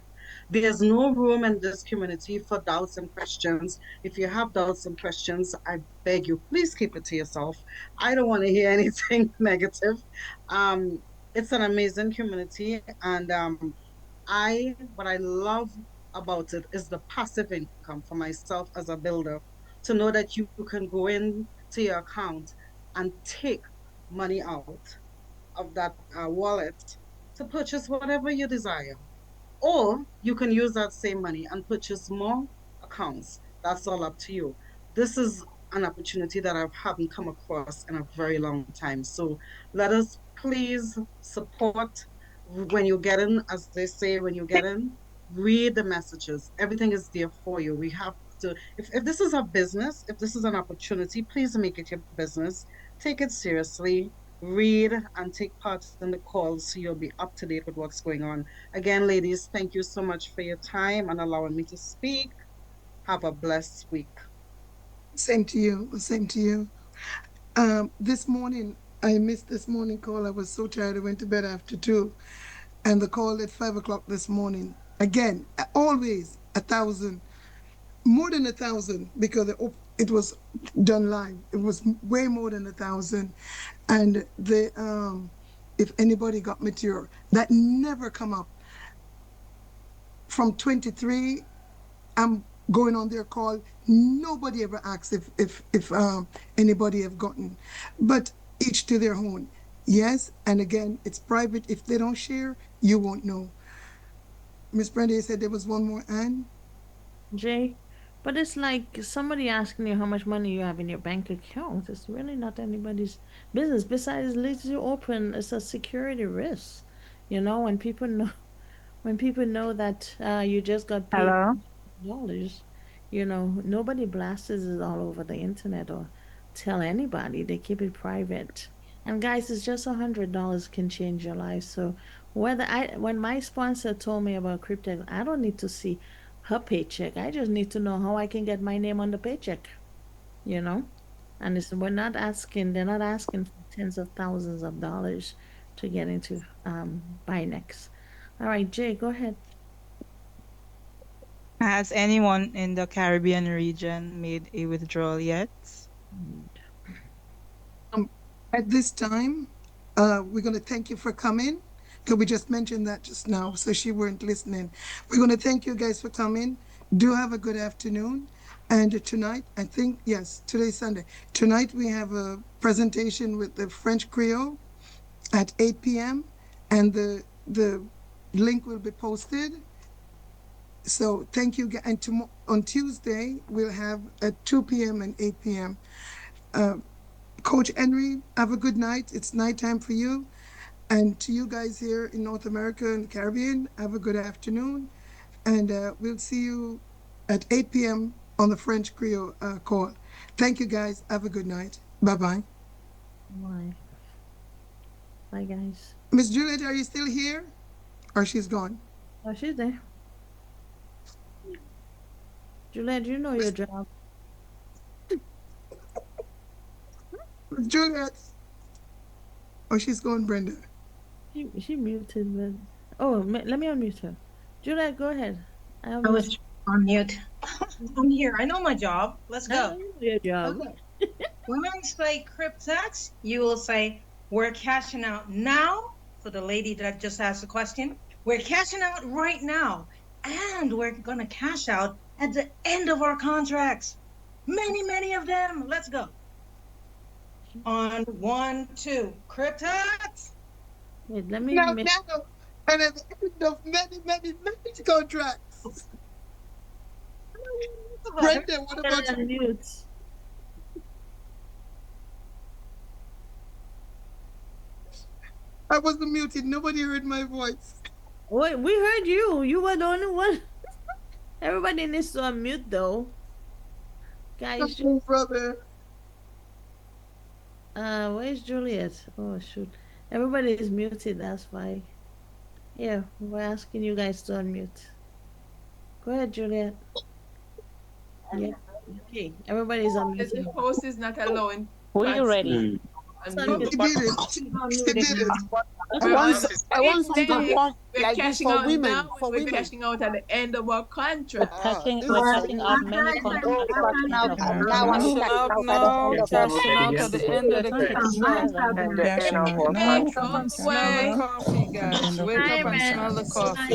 There's no room in this community for doubts and questions. If you have doubts and questions, I beg you, please keep it to yourself. I don't want to hear anything negative. It's an amazing community, and what I love about it is the passive income for myself as a builder, to know that you can go into your account and take money out of that wallet to purchase whatever you desire. Or you can use that same money and purchase more accounts. That's all up to you. This is an opportunity that I haven't come across in a very long time. So let us please support when you get in, as they say, when you get in, read the messages. Everything is there for you. We have to, if this is a business, if this is an opportunity, please make it your business. Take it seriously, read and take part in the calls so you'll be up to date with what's going on. Again, ladies, thank you so much for your time and allowing me to speak. Have a blessed week. Same to you. Same to you. This morning, I missed this morning call. I was so tired. I went to bed after 2. And the call at 5 o'clock this morning. Again, always 1,000. More than 1,000 because it was done live. It was way more than 1,000. And if anybody got material, that never come up. From 23, I'm going on their call. Nobody ever asks if anybody have gotten, but each to their own. Yes, and again, it's private. If they don't share, you won't know. Miss Brenda said there was one more, Anne. Jay, but it's like somebody asking you how much money you have in your bank account. It's really not anybody's business. Besides, leaves you open. It's a security risk. You know, when people know that you just got paid Hello? dollars, you know, nobody blasts it all over the internet or tell anybody. They keep it private. And guys, it's just $100 can change your life. So when my sponsor told me about Cryptex, I don't need to see her paycheck. I just need to know how I can get my name on the paycheck, you know? And they're not asking for tens of thousands of dollars to get into bytnex. All right, Jay, go ahead. Has anyone in the Caribbean region made a withdrawal yet? At this time, we're going to thank you for coming, because we just mentioned that just now, so she weren't listening. We're going to thank you guys for coming. Do have a good afternoon. And tonight, I think, yes, today's Sunday. Tonight we have a presentation with the French Creole at 8 p.m. and the link will be posted. So thank you. And on Tuesday, we'll have at 2 p.m. and 8 p.m. Coach Henry, have a good night. It's nighttime for you. And to you guys here in North America and the Caribbean, have a good afternoon. And we'll see you at 8 p.m. on the French Creole call. Thank you, guys. Have a good night. Bye-bye. Bye. Bye, guys. Miss Juliet, are you still here? Or she's gone? Oh, she's there. Juliet, you know your job. Juliet. Oh, she's gone, Brenda. She muted, but let me unmute her. Juliet, go ahead. I was on mute. I'm here. I know my job. Let's go. I know your job. Okay. When I say Cryptex, you will say, we're cashing out now. For the lady that just asked the question, we're cashing out right now. And we're going to cash out at the end of our contracts. Many of them. Let's go. On 1, 2. Cryptex. Wait, let me No, make... no. And at the end of many contracts. Brenda, what about you? I wasn't muted. Nobody heard my voice. Wait, we heard you. You were the only one. Everybody needs to unmute though. Guys, Oh, brother. Where's Juliet? Oh shoot. Everybody is muted, that's why. Yeah, we're asking you guys to unmute. Go ahead, Juliet. Yeah. Okay. Everybody's unmuted. The host is not allowing. We're ready. She did it. She did it. I want something like this for women. Now, we're cashing out at the end of our contract. We're cashing out many contracts. Cashing out at the end of the Wake up, coffee, guys. Wake up and smell the coffee.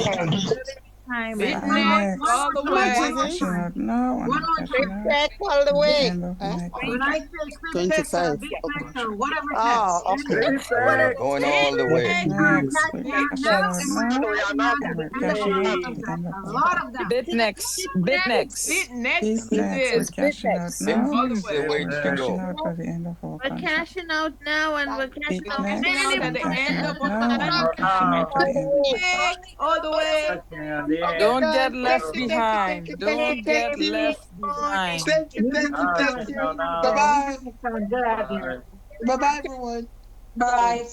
Bytnex all the way. No, all the way. When I say Cryptex, Bytnex, whatever text. We're going all the way. A lot of them. Bytnex. Bytnex it is. All the The way to go. We're cashing out now and we're cashing out At the end of our contract. All the way. Don't get left behind. Don't get left behind. Thank you. Bye-bye. Bye-bye, everyone. Bye.